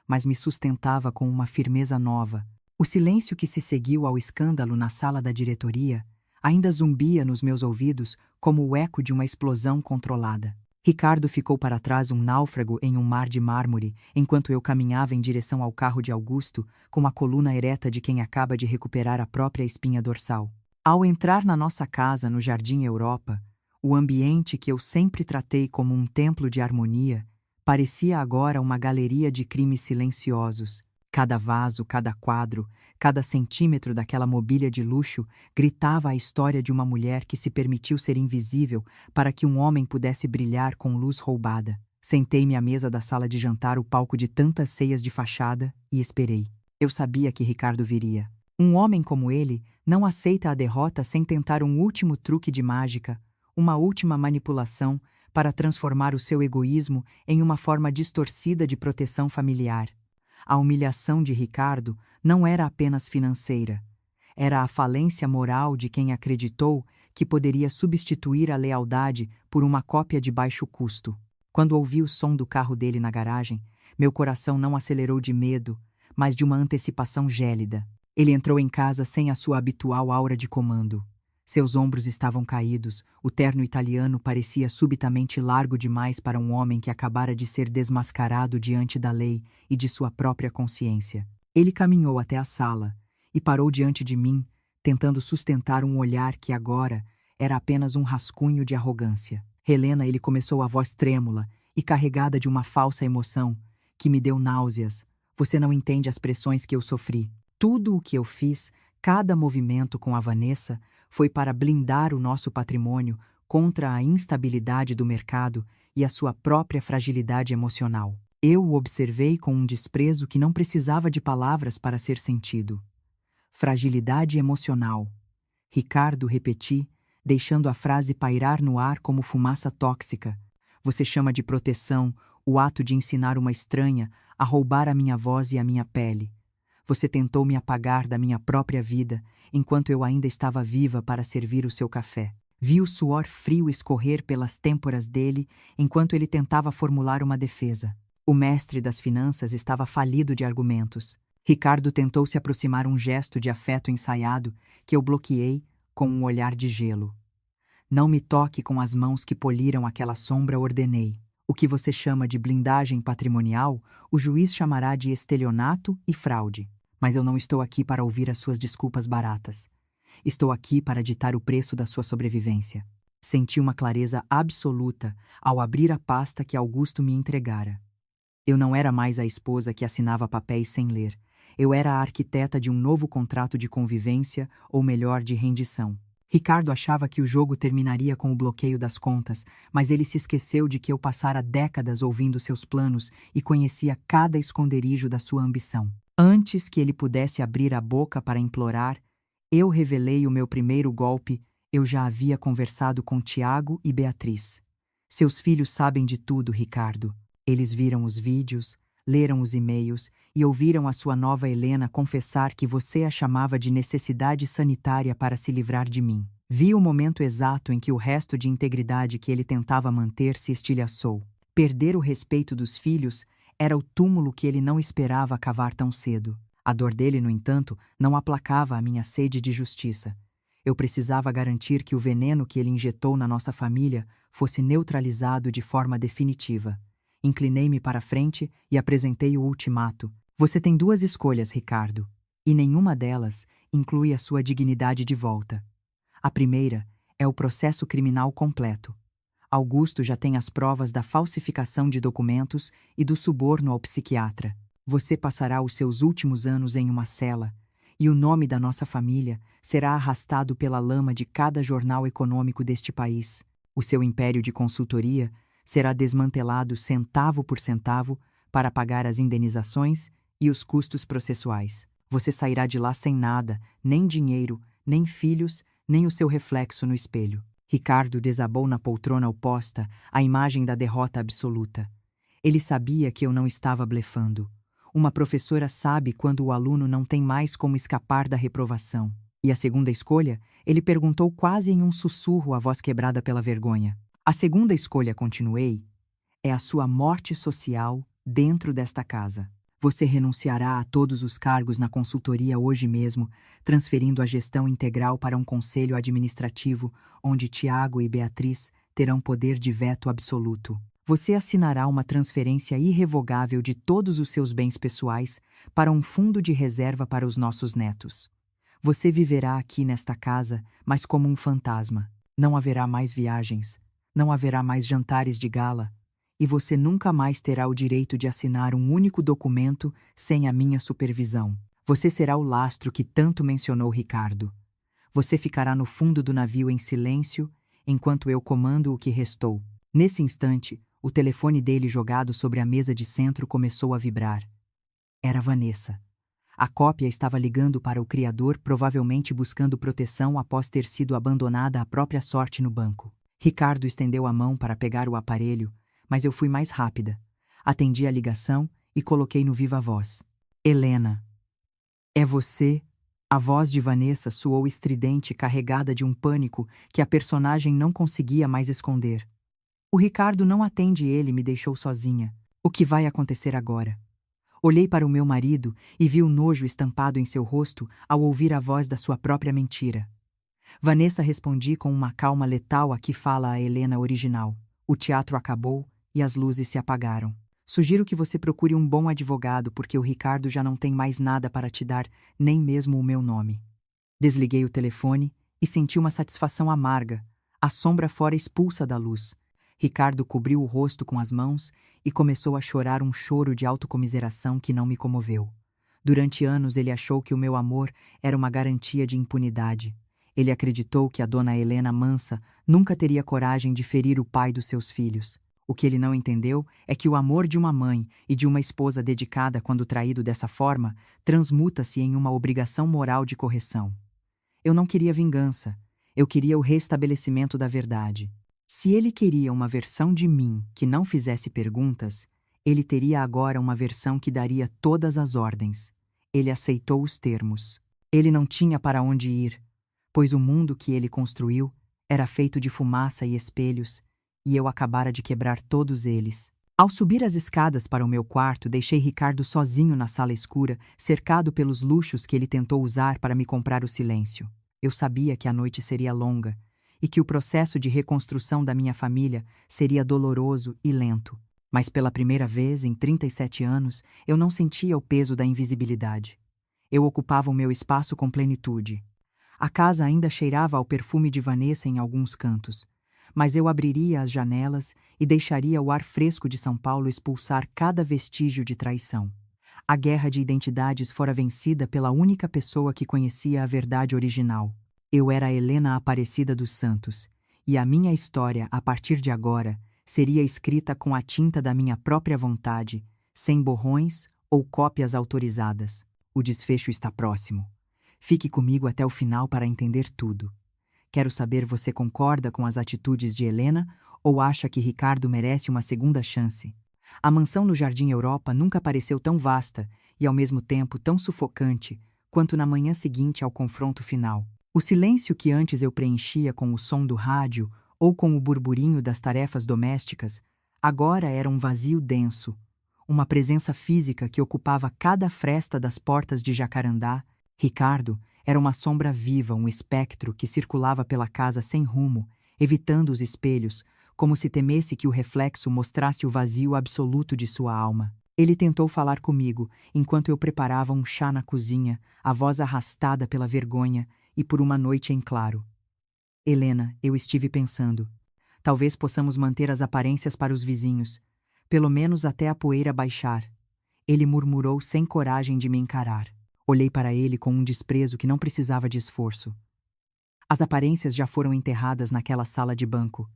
mas me sustentava com uma firmeza nova. O silêncio que se seguiu ao escândalo na sala da diretoria ainda zumbia nos meus ouvidos como o eco de uma explosão controlada. Ricardo ficou para trás um náufrago em um mar de mármore, enquanto eu caminhava em direção ao carro de Augusto, com a coluna ereta de quem acaba de recuperar a própria espinha dorsal. Ao entrar na nossa casa no Jardim Europa, o ambiente que eu sempre tratei como um templo de harmonia parecia agora uma galeria de crimes silenciosos. Cada vaso, cada quadro, cada centímetro daquela mobília de luxo gritava a história de uma mulher que se permitiu ser invisível para que um homem pudesse brilhar com luz roubada. Sentei-me à mesa da sala de jantar, o palco de tantas ceias de fachada, e esperei. Eu sabia que Ricardo viria. Um homem como ele não aceita a derrota sem tentar um último truque de mágica, uma última manipulação para transformar o seu egoísmo em uma forma distorcida de proteção familiar. A humilhação de Ricardo não era apenas financeira. Era a falência moral de quem acreditou que poderia substituir a lealdade por uma cópia de baixo custo. Quando ouvi o som do carro dele na garagem, meu coração não acelerou de medo, mas de uma antecipação gélida. Ele entrou em casa sem a sua habitual aura de comando. Seus ombros estavam caídos, o terno italiano parecia subitamente largo demais para um homem que acabara de ser desmascarado diante da lei e de sua própria consciência. Ele caminhou até a sala e parou diante de mim, tentando sustentar um olhar que agora era apenas um rascunho de arrogância. Helena, ele começou a voz trêmula e carregada de uma falsa emoção que me deu náuseas. Você não entende as pressões que eu sofri. Tudo o que eu fiz, cada movimento com a Vanessa, foi para blindar o nosso patrimônio contra a instabilidade do mercado e a sua própria fragilidade emocional. Eu o observei com um desprezo que não precisava de palavras para ser sentido. Fragilidade emocional. Ricardo, repeti, deixando a frase pairar no ar como fumaça tóxica. Você chama de proteção o ato de ensinar uma estranha a roubar a minha voz e a minha pele. Você tentou me apagar da minha própria vida, enquanto eu ainda estava viva para servir o seu café. Vi o suor frio escorrer pelas têmporas dele, enquanto ele tentava formular uma defesa. O mestre das finanças estava falido de argumentos. Ricardo tentou se aproximar, um gesto de afeto ensaiado, que eu bloqueei com um olhar de gelo. Não me toque com as mãos que poliram aquela sombra, ordenei. O que você chama de blindagem patrimonial, o juiz chamará de estelionato e fraude. Mas eu não estou aqui para ouvir as suas desculpas baratas. Estou aqui para ditar o preço da sua sobrevivência. Senti uma clareza absoluta ao abrir a pasta que Augusto me entregara. Eu não era mais a esposa que assinava papéis sem ler. Eu era a arquiteta de um novo contrato de convivência, ou melhor, de rendição. Ricardo achava que o jogo terminaria com o bloqueio das contas, mas ele se esqueceu de que eu passara décadas ouvindo seus planos e conhecia cada esconderijo da sua ambição. Antes que ele pudesse abrir a boca para implorar, eu revelei o meu primeiro golpe. Eu já havia conversado com Tiago e Beatriz. Seus filhos sabem de tudo, Ricardo. Eles viram os vídeos, leram os e-mails e ouviram a sua nova Helena confessar que você a chamava de necessidade sanitária para se livrar de mim. Vi o momento exato em que o resto de integridade que ele tentava manter se estilhaçou. Perder o respeito dos filhos era o túmulo que ele não esperava cavar tão cedo. A dor dele, no entanto, não aplacava a minha sede de justiça. Eu precisava garantir que o veneno que ele injetou na nossa família fosse neutralizado de forma definitiva. Inclinei-me para a frente e apresentei o ultimato. Você tem duas escolhas, Ricardo, e nenhuma delas inclui a sua dignidade de volta. A primeira é o processo criminal completo. Augusto já tem as provas da falsificação de documentos e do suborno ao psiquiatra. Você passará os seus últimos anos em uma cela, e o nome da nossa família será arrastado pela lama de cada jornal econômico deste país. O seu império de consultoria será desmantelado centavo por centavo para pagar as indenizações e os custos processuais. Você sairá de lá sem nada, nem dinheiro, nem filhos, nem o seu reflexo no espelho. Ricardo desabou na poltrona oposta, a imagem da derrota absoluta. Ele sabia que eu não estava blefando. Uma professora sabe quando o aluno não tem mais como escapar da reprovação. E a segunda escolha, ele perguntou quase em um sussurro, a voz quebrada pela vergonha. A segunda escolha, continuei, é a sua morte social dentro desta casa. Você renunciará a todos os cargos na consultoria hoje mesmo, transferindo a gestão integral para um conselho administrativo onde Tiago e Beatriz terão poder de veto absoluto. Você assinará uma transferência irrevogável de todos os seus bens pessoais para um fundo de reserva para os nossos netos. Você viverá aqui nesta casa, mas como um fantasma. Não haverá mais viagens, não haverá mais jantares de gala, e você nunca mais terá o direito de assinar um único documento sem a minha supervisão. Você será o lastro que tanto mencionou Ricardo. Você ficará no fundo do navio em silêncio, enquanto eu comando o que restou. Nesse instante, o telefone dele jogado sobre a mesa de centro começou a vibrar. Era Vanessa. A cópia estava ligando para o criador, provavelmente buscando proteção após ter sido abandonada à própria sorte no banco. Ricardo estendeu a mão para pegar o aparelho, mas eu fui mais rápida. Atendi a ligação e coloquei no viva voz. Helena. É você? A voz de Vanessa soou estridente, carregada de um pânico que a personagem não conseguia mais esconder. O Ricardo não atende, ele me deixou sozinha. O que vai acontecer agora? Olhei para o meu marido e vi o nojo estampado em seu rosto ao ouvir a voz da sua própria mentira. Vanessa, respondi com uma calma letal a que fala a Helena original. O teatro acabou e as luzes se apagaram. Sugiro que você procure um bom advogado, porque o Ricardo já não tem mais nada para te dar, nem mesmo o meu nome. Desliguei o telefone e senti uma satisfação amarga. A sombra fora expulsa da luz. Ricardo cobriu o rosto com as mãos e começou a chorar um choro de autocomiseração que não me comoveu. Durante anos ele achou que o meu amor era uma garantia de impunidade. Ele acreditou que a dona Helena Mansa nunca teria coragem de ferir o pai dos seus filhos. O que ele não entendeu é que o amor de uma mãe e de uma esposa dedicada quando traído dessa forma transmuta-se em uma obrigação moral de correção. Eu não queria vingança, eu queria o restabelecimento da verdade. Se ele queria uma versão de mim que não fizesse perguntas, ele teria agora uma versão que daria todas as ordens. Ele aceitou os termos. Ele não tinha para onde ir, pois o mundo que ele construiu era feito de fumaça e espelhos, e eu acabara de quebrar todos eles. Ao subir as escadas para o meu quarto, deixei Ricardo sozinho na sala escura, cercado pelos luxos que ele tentou usar para me comprar o silêncio. Eu sabia que a noite seria longa e que o processo de reconstrução da minha família seria doloroso e lento. Mas pela primeira vez em 37 anos, eu não sentia o peso da invisibilidade. Eu ocupava o meu espaço com plenitude. A casa ainda cheirava ao perfume de Vanessa em alguns cantos, mas eu abriria as janelas e deixaria o ar fresco de São Paulo expulsar cada vestígio de traição. A guerra de identidades fora vencida pela única pessoa que conhecia a verdade original. Eu era a Helena Aparecida dos Santos, e a minha história, a partir de agora, seria escrita com a tinta da minha própria vontade, sem borrões ou cópias autorizadas. O desfecho está próximo. Fique comigo até o final para entender tudo. Quero saber, você concorda com as atitudes de Helena ou acha que Ricardo merece uma segunda chance? A mansão no Jardim Europa nunca pareceu tão vasta e, ao mesmo tempo, tão sufocante quanto na manhã seguinte ao confronto final. O silêncio que antes eu preenchia com o som do rádio ou com o burburinho das tarefas domésticas, agora era um vazio denso, uma presença física que ocupava cada fresta das portas de Jacarandá. Ricardo era uma sombra viva, um espectro que circulava pela casa sem rumo, evitando os espelhos, como se temesse que o reflexo mostrasse o vazio absoluto de sua alma. Ele tentou falar comigo, enquanto eu preparava um chá na cozinha, a voz arrastada pela vergonha e por uma noite em claro. Helena, eu estive pensando. Talvez possamos manter as aparências para os vizinhos, pelo menos até a poeira baixar. Ele murmurou sem coragem de me encarar. Olhei para ele com um desprezo que não precisava de esforço. As aparências já foram enterradas naquela sala de banco.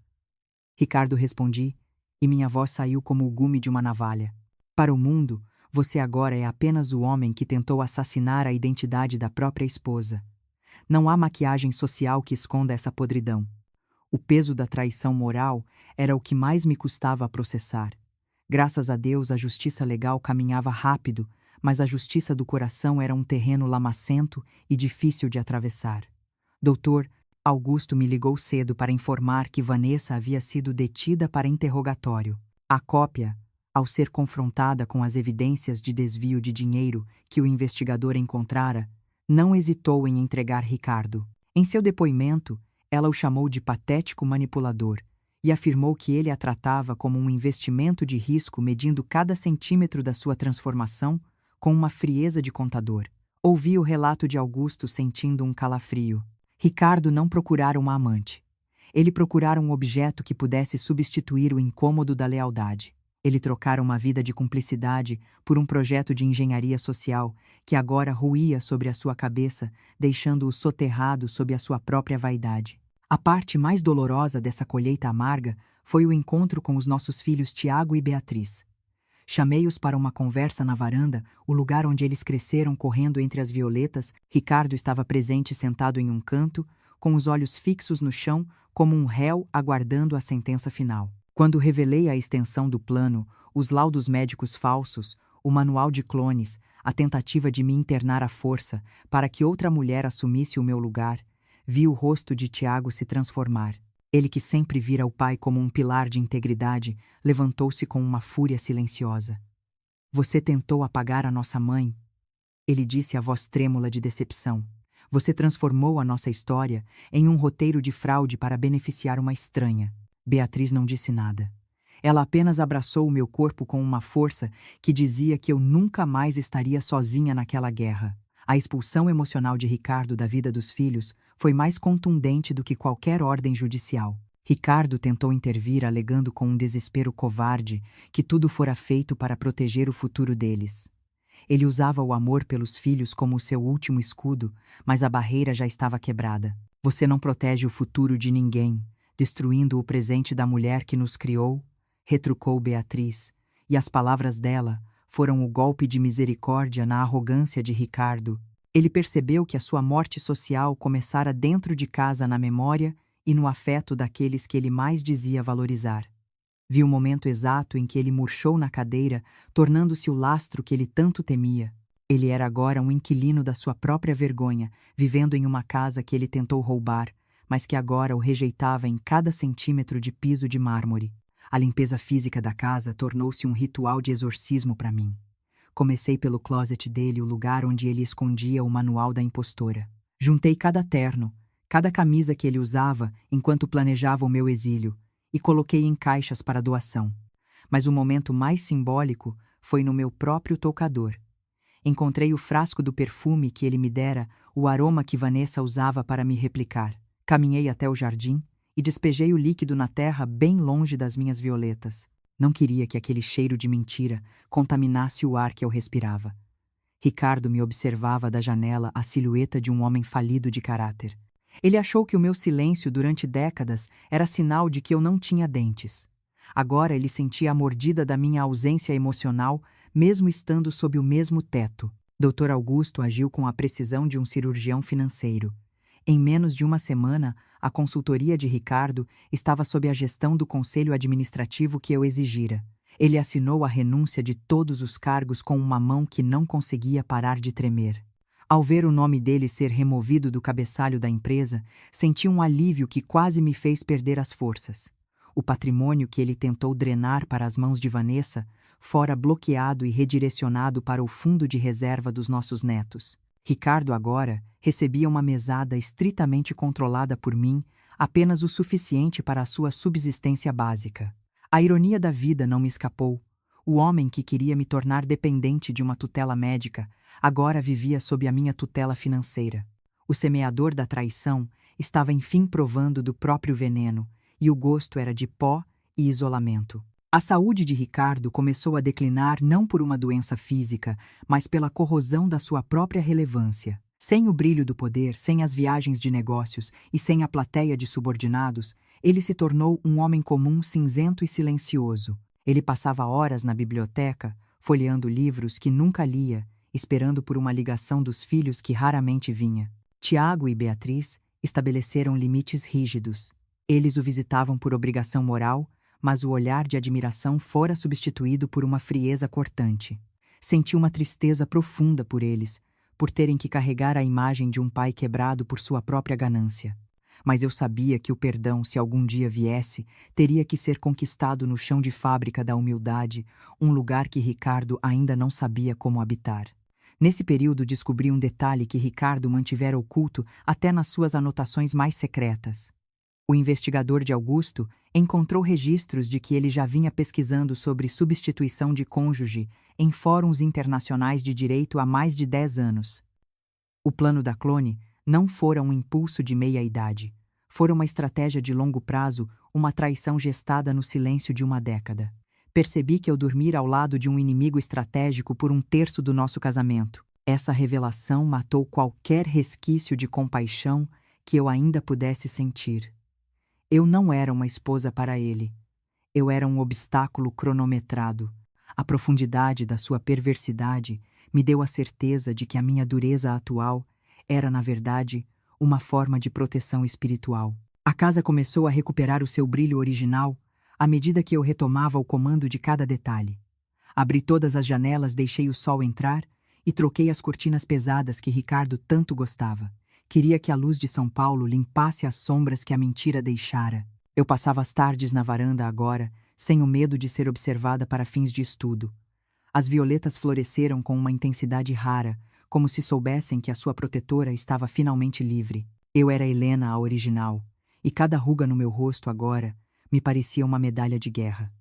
Ricardo, respondi, e minha voz saiu como o gume de uma navalha. Para o mundo, você agora é apenas o homem que tentou assassinar a identidade da própria esposa. Não há maquiagem social que esconda essa podridão. O peso da traição moral era o que mais me custava a processar. Graças a Deus, a justiça legal caminhava rápido, mas a justiça do coração era um terreno lamacento e difícil de atravessar. Doutor, Augusto me ligou cedo para informar que Vanessa havia sido detida para interrogatório. A cópia, ao ser confrontada com as evidências de desvio de dinheiro que o investigador encontrara, não hesitou em entregar Ricardo. Em seu depoimento, ela o chamou de patético manipulador e afirmou que ele a tratava como um investimento de risco, medindo cada centímetro da sua transformação com uma frieza de contador. Ouvi o relato de Augusto sentindo um calafrio. Ricardo não procurara uma amante. Ele procurara um objeto que pudesse substituir o incômodo da lealdade. Ele trocara uma vida de cumplicidade por um projeto de engenharia social que agora ruía sobre a sua cabeça, deixando-o soterrado sob a sua própria vaidade. A parte mais dolorosa dessa colheita amarga foi o encontro com os nossos filhos Tiago e Beatriz. Chamei-os para uma conversa na varanda, o lugar onde eles cresceram correndo entre as violetas. Ricardo estava presente sentado em um canto, com os olhos fixos no chão, como um réu aguardando a sentença final. Quando revelei a extensão do plano, os laudos médicos falsos, o manual de clones, a tentativa de me internar à força para que outra mulher assumisse o meu lugar, vi o rosto de Tiago se transformar. Ele, que sempre vira o pai como um pilar de integridade, levantou-se com uma fúria silenciosa. Você tentou apagar a nossa mãe? Ele disse a voz trêmula de decepção. Você transformou a nossa história em um roteiro de fraude para beneficiar uma estranha. Beatriz não disse nada. Ela apenas abraçou o meu corpo com uma força que dizia que eu nunca mais estaria sozinha naquela guerra. A expulsão emocional de Ricardo da vida dos filhos foi mais contundente do que qualquer ordem judicial. Ricardo tentou intervir, alegando com um desespero covarde que tudo fora feito para proteger o futuro deles. Ele usava o amor pelos filhos como o seu último escudo, mas a barreira já estava quebrada. Você não protege o futuro de ninguém, destruindo o presente da mulher que nos criou, retrucou Beatriz, e as palavras dela foram o golpe de misericórdia na arrogância de Ricardo. Ele percebeu que a sua morte social começara dentro de casa, na memória e no afeto daqueles que ele mais dizia valorizar. Viu o momento exato em que ele murchou na cadeira, tornando-se o lastro que ele tanto temia. Ele era agora um inquilino da sua própria vergonha, vivendo em uma casa que ele tentou roubar, mas que agora o rejeitava em cada centímetro de piso de mármore. A limpeza física da casa tornou-se um ritual de exorcismo para mim. Comecei pelo closet dele, o lugar onde ele escondia o manual da impostora. Juntei cada terno, cada camisa que ele usava enquanto planejava o meu exílio, e coloquei em caixas para doação. Mas o momento mais simbólico foi no meu próprio toucador. Encontrei o frasco do perfume que ele me dera, o aroma que Vanessa usava para me replicar. Caminhei até o jardim e despejei o líquido na terra bem longe das minhas violetas. Não queria que aquele cheiro de mentira contaminasse o ar que eu respirava. Ricardo me observava da janela, a silhueta de um homem falido de caráter. Ele achou que o meu silêncio durante décadas era sinal de que eu não tinha dentes. Agora ele sentia a mordida da minha ausência emocional, mesmo estando sob o mesmo teto. Dr. Augusto agiu com a precisão de um cirurgião financeiro. Em menos de uma semana, a consultoria de Ricardo estava sob a gestão do conselho administrativo que eu exigira. Ele assinou a renúncia de todos os cargos com uma mão que não conseguia parar de tremer. Ao ver o nome dele ser removido do cabeçalho da empresa, senti um alívio que quase me fez perder as forças. O patrimônio que ele tentou drenar para as mãos de Vanessa fora bloqueado e redirecionado para o fundo de reserva dos nossos netos. Ricardo agora recebia uma mesada estritamente controlada por mim, apenas o suficiente para a sua subsistência básica. A ironia da vida não me escapou. O homem que queria me tornar dependente de uma tutela médica agora vivia sob a minha tutela financeira. O semeador da traição estava enfim provando do próprio veneno, e o gosto era de pó e isolamento. A saúde de Ricardo começou a declinar não por uma doença física, mas pela corrosão da sua própria relevância. Sem o brilho do poder, sem as viagens de negócios e sem a plateia de subordinados, ele se tornou um homem comum, cinzento e silencioso. Ele passava horas na biblioteca, folheando livros que nunca lia, esperando por uma ligação dos filhos que raramente vinha. Tiago e Beatriz estabeleceram limites rígidos. Eles o visitavam por obrigação moral, mas o olhar de admiração fora substituído por uma frieza cortante. Senti uma tristeza profunda por eles, por terem que carregar a imagem de um pai quebrado por sua própria ganância. mas eu sabia que o perdão, se algum dia viesse, teria que ser conquistado no chão de fábrica da humildade, um lugar que Ricardo ainda não sabia como habitar. Nesse período descobri um detalhe que Ricardo mantivera oculto até nas suas anotações mais secretas. O investigador de Augusto encontrou registros de que ele já vinha pesquisando sobre substituição de cônjuge em fóruns internacionais de direito há mais de 10 anos. O plano da clone não fora um impulso de meia-idade, fora uma estratégia de longo prazo, uma traição gestada no silêncio de uma década. Percebi que eu dormira ao lado de um inimigo estratégico por um terço do nosso casamento. Essa revelação matou qualquer resquício de compaixão que eu ainda pudesse sentir. Eu não era uma esposa para ele. Eu era um obstáculo cronometrado. A profundidade da sua perversidade me deu a certeza de que a minha dureza atual era, na verdade, uma forma de proteção espiritual. A casa começou a recuperar o seu brilho original à medida que eu retomava o comando de cada detalhe. Abri todas as janelas, deixei o sol entrar e troquei as cortinas pesadas que Ricardo tanto gostava. Queria que a luz de São Paulo limpasse as sombras que a mentira deixara. Eu passava as tardes na varanda agora, sem o medo de ser observada para fins de estudo. As violetas floresceram com uma intensidade rara, como se soubessem que a sua protetora estava finalmente livre. Eu era Helena, a original, e cada ruga no meu rosto agora me parecia uma medalha de guerra.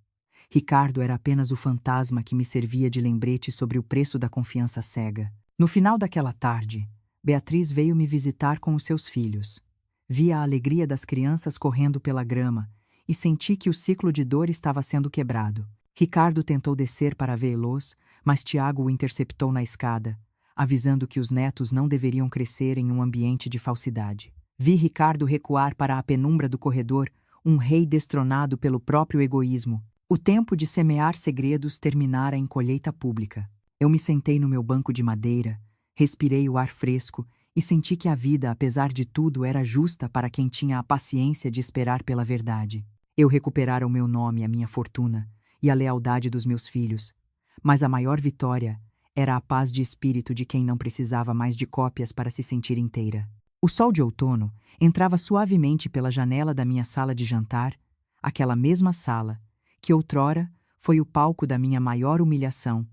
Ricardo era apenas o fantasma que me servia de lembrete sobre o preço da confiança cega. No final daquela tarde, Beatriz veio me visitar com os seus filhos. Vi a alegria das crianças correndo pela grama e senti que o ciclo de dor estava sendo quebrado. Ricardo tentou descer para vê-los, mas Tiago o interceptou na escada, avisando que os netos não deveriam crescer em um ambiente de falsidade. Vi Ricardo recuar para a penumbra do corredor, um rei destronado pelo próprio egoísmo. O tempo de semear segredos terminara em colheita pública. Eu me sentei no meu banco de madeira, respirei o ar fresco e senti que a vida, apesar de tudo, era justa para quem tinha a paciência de esperar pela verdade. Eu recuperara o meu nome, a minha fortuna e a lealdade dos meus filhos, mas a maior vitória era a paz de espírito de quem não precisava mais de cópias para se sentir inteira. O sol de outono entrava suavemente pela janela da minha sala de jantar, aquela mesma sala que outrora foi o palco da minha maior humilhação,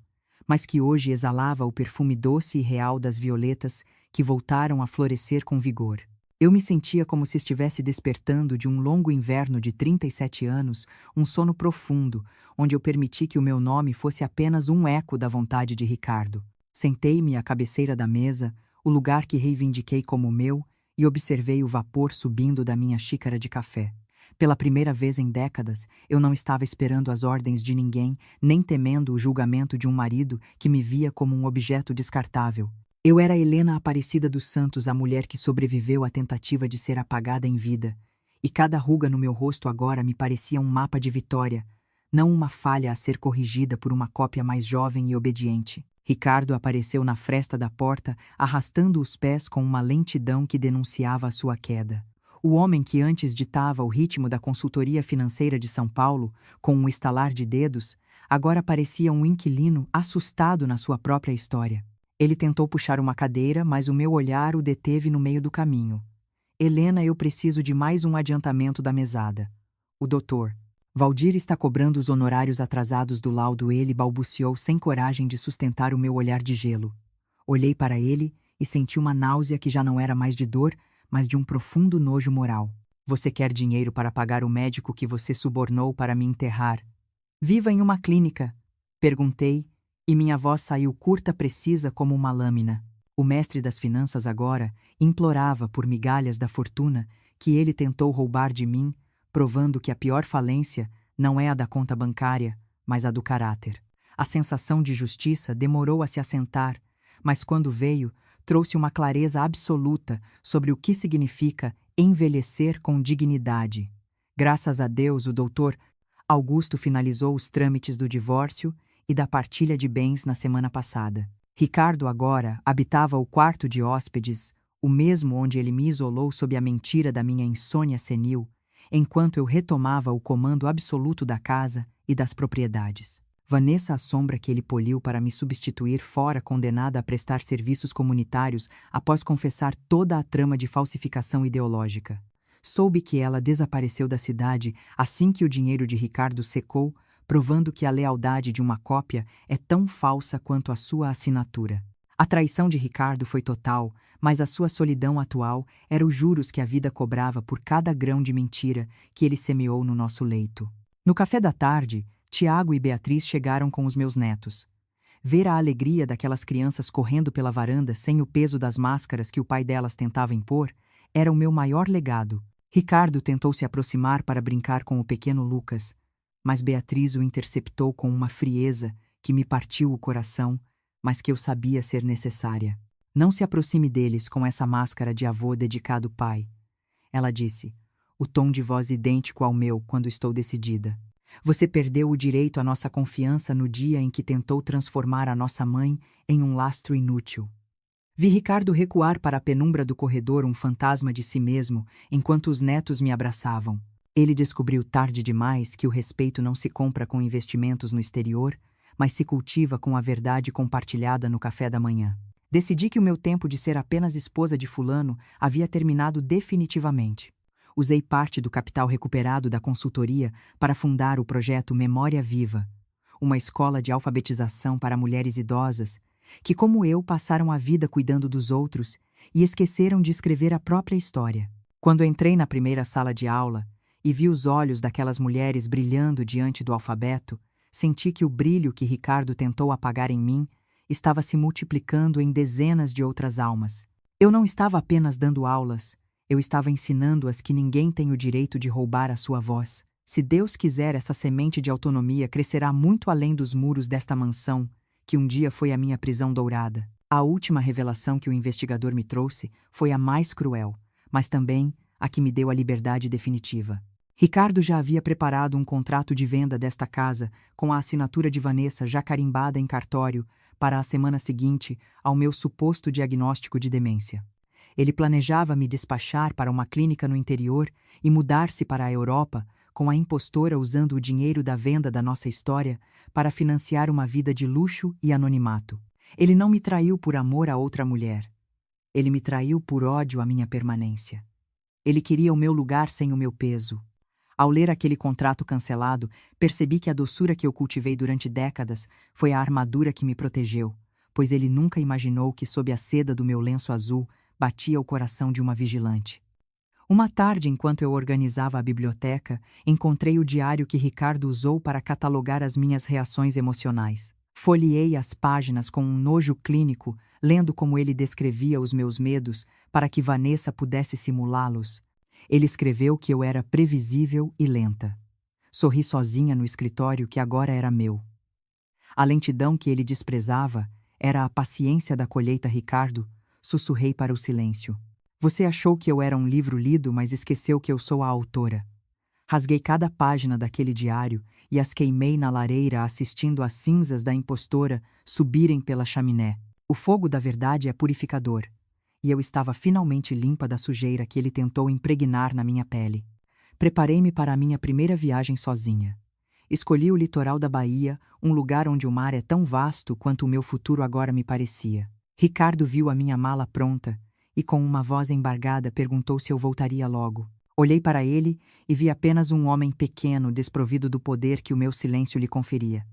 mas que hoje exalava o perfume doce e real das violetas que voltaram a florescer com vigor. Eu me sentia como se estivesse despertando de um longo inverno de 37 anos, um sono profundo, onde eu permiti que o meu nome fosse apenas um eco da vontade de Ricardo. Sentei-me à cabeceira da mesa, o lugar que reivindiquei como meu, e observei o vapor subindo da minha xícara de café. Pela primeira vez em décadas, eu não estava esperando as ordens de ninguém, nem temendo o julgamento de um marido que me via como um objeto descartável. Eu era Helena Aparecida dos Santos, a mulher que sobreviveu à tentativa de ser apagada em vida, e cada ruga no meu rosto agora me parecia um mapa de vitória, não uma falha a ser corrigida por uma cópia mais jovem e obediente. Ricardo apareceu na fresta da porta, arrastando os pés com uma lentidão que denunciava a sua queda. O homem que antes ditava o ritmo da consultoria financeira de São Paulo, com um estalar de dedos, agora parecia um inquilino assustado na sua própria história. Ele tentou puxar uma cadeira, mas o meu olhar o deteve no meio do caminho. Helena, eu preciso de mais um adiantamento da mesada. O doutor Valdir está cobrando os honorários atrasados do laudo. Ele balbuciou sem coragem de sustentar o meu olhar de gelo. Olhei para ele e senti uma náusea que já não era mais de dor, mas de um profundo nojo moral. Você quer dinheiro para pagar o médico que você subornou para me enterrar? Viva em uma clínica? Perguntei, e minha voz saiu curta, precisa como uma lâmina. O mestre das finanças agora implorava por migalhas da fortuna que ele tentou roubar de mim, provando que a pior falência não é a da conta bancária, mas a do caráter. A sensação de justiça demorou a se assentar, mas quando veio, trouxe uma clareza absoluta sobre o que significa envelhecer com dignidade. Graças a Deus, o doutor Augusto finalizou os trâmites do divórcio e da partilha de bens na semana passada. Ricardo agora habitava o quarto de hóspedes, o mesmo onde ele me isolou sob a mentira da minha insônia senil, enquanto eu retomava o comando absoluto da casa e das propriedades. Vanessa, a sombra que ele poliu para me substituir, fora condenada a prestar serviços comunitários após confessar toda a trama de falsificação ideológica. Soube que ela desapareceu da cidade assim que o dinheiro de Ricardo secou, provando que a lealdade de uma cópia é tão falsa quanto a sua assinatura. A traição de Ricardo foi total, mas a sua solidão atual era os juros que a vida cobrava por cada grão de mentira que ele semeou no nosso leito. No café da tarde, Tiago e Beatriz chegaram com os meus netos. Ver a alegria daquelas crianças correndo pela varanda sem o peso das máscaras que o pai delas tentava impor era o meu maior legado. Ricardo tentou se aproximar para brincar com o pequeno Lucas, mas Beatriz o interceptou com uma frieza que me partiu o coração, mas que eu sabia ser necessária. Não se aproxime deles com essa máscara de avô dedicado pai. Ela disse, o tom de voz idêntico ao meu quando estou decidida. Você perdeu o direito à nossa confiança no dia em que tentou transformar a nossa mãe em um lastro inútil. Vi Ricardo recuar para a penumbra do corredor, um fantasma de si mesmo, enquanto os netos me abraçavam. Ele descobriu tarde demais que o respeito não se compra com investimentos no exterior, mas se cultiva com a verdade compartilhada no café da manhã. Decidi que o meu tempo de ser apenas esposa de fulano havia terminado definitivamente. Usei parte do capital recuperado da consultoria para fundar o projeto Memória Viva, uma escola de alfabetização para mulheres idosas que, como eu, passaram a vida cuidando dos outros e esqueceram de escrever a própria história. Quando entrei na primeira sala de aula e vi os olhos daquelas mulheres brilhando diante do alfabeto, senti que o brilho que Ricardo tentou apagar em mim estava se multiplicando em dezenas de outras almas. Eu não estava apenas dando aulas, eu estava ensinando-as que ninguém tem o direito de roubar a sua voz. Se Deus quiser, essa semente de autonomia crescerá muito além dos muros desta mansão, que um dia foi a minha prisão dourada. A última revelação que o investigador me trouxe foi a mais cruel, mas também a que me deu a liberdade definitiva. Ricardo já havia preparado um contrato de venda desta casa com a assinatura de Vanessa já carimbada em cartório para a semana seguinte ao meu suposto diagnóstico de demência. Ele planejava me despachar para uma clínica no interior e mudar-se para a Europa com a impostora usando o dinheiro da venda da nossa história para financiar uma vida de luxo e anonimato. Ele não me traiu por amor a outra mulher. Ele me traiu por ódio à minha permanência. Ele queria o meu lugar sem o meu peso. Ao ler aquele contrato cancelado, percebi que a doçura que eu cultivei durante décadas foi a armadura que me protegeu, pois ele nunca imaginou que sob a seda do meu lenço azul batia o coração de uma vigilante. Uma tarde, enquanto eu organizava a biblioteca, encontrei o diário que Ricardo usou para catalogar as minhas reações emocionais. Folheei as páginas com um nojo clínico, lendo como ele descrevia os meus medos para que Vanessa pudesse simulá-los. Ele escreveu que eu era previsível e lenta. Sorri sozinha no escritório que agora era meu. A lentidão que ele desprezava era a paciência da colheita, Ricardo, sussurrei para o silêncio. Você achou que eu era um livro lido, mas esqueceu que eu sou a autora. Rasguei cada página daquele diário e as queimei na lareira assistindo às cinzas da impostora subirem pela chaminé. O fogo da verdade é purificador, e eu estava finalmente limpa da sujeira que ele tentou impregnar na minha pele. Preparei-me para a minha primeira viagem sozinha. Escolhi o litoral da Bahia, um lugar onde o mar é tão vasto quanto o meu futuro agora me parecia. Ricardo viu a minha mala pronta e, com uma voz embargada, perguntou se eu voltaria logo. Olhei para ele e vi apenas um homem pequeno, desprovido do poder que o meu silêncio lhe conferia.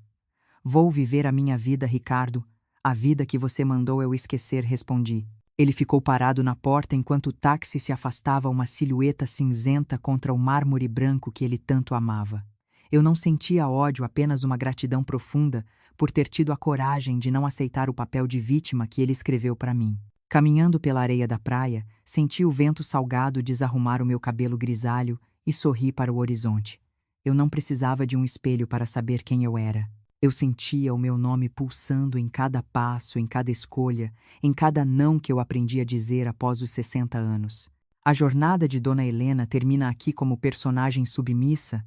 Vou viver a minha vida, Ricardo, a vida que você mandou eu esquecer, respondi. Ele ficou parado na porta enquanto o táxi se afastava, uma silhueta cinzenta contra o mármore branco que ele tanto amava. Eu não sentia ódio, apenas uma gratidão profunda por ter tido a coragem de não aceitar o papel de vítima que ele escreveu para mim. Caminhando pela areia da praia, senti o vento salgado desarrumar o meu cabelo grisalho e sorri para o horizonte. Eu não precisava de um espelho para saber quem eu era. Eu sentia o meu nome pulsando em cada passo, em cada escolha, em cada não que eu aprendi a dizer após os 60 anos. A jornada de Dona Helena termina aqui como personagem submissa,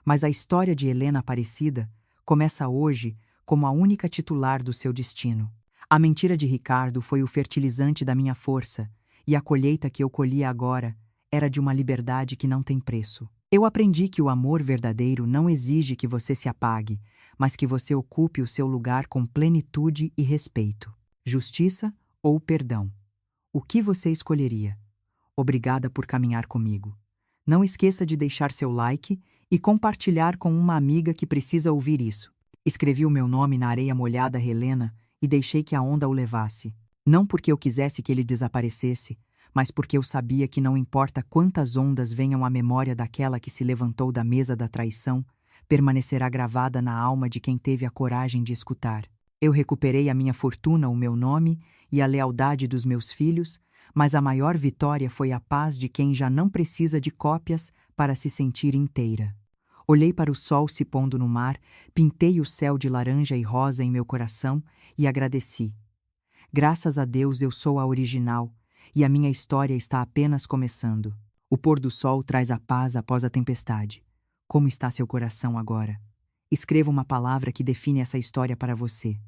mas a história de Helena Aparecida começa hoje como a única titular do seu destino. A mentira de Ricardo foi o fertilizante da minha força, e a colheita que eu colhia agora era de uma liberdade que não tem preço. Eu aprendi que o amor verdadeiro não exige que você se apague, mas que você ocupe o seu lugar com plenitude e respeito. Justiça ou perdão? O que você escolheria? Obrigada por caminhar comigo. Não esqueça de deixar seu like e compartilhar com uma amiga que precisa ouvir isso. Escrevi o meu nome na areia molhada relena e deixei que a onda o levasse. Não porque eu quisesse que ele desaparecesse, mas porque eu sabia que não importa quantas ondas venham à memória daquela que se levantou da mesa da traição, permanecerá gravada na alma de quem teve a coragem de escutar. Eu recuperei a minha fortuna, o meu nome e a lealdade dos meus filhos, mas a maior vitória foi a paz de quem já não precisa de cópias para se sentir inteira. Olhei para o sol se pondo no mar, pintei o céu de laranja e rosa em meu coração e agradeci. Graças a Deus eu sou a original, e a minha história está apenas começando. O pôr do sol traz a paz após a tempestade. Como está seu coração agora? Escreva uma palavra que define essa história para você.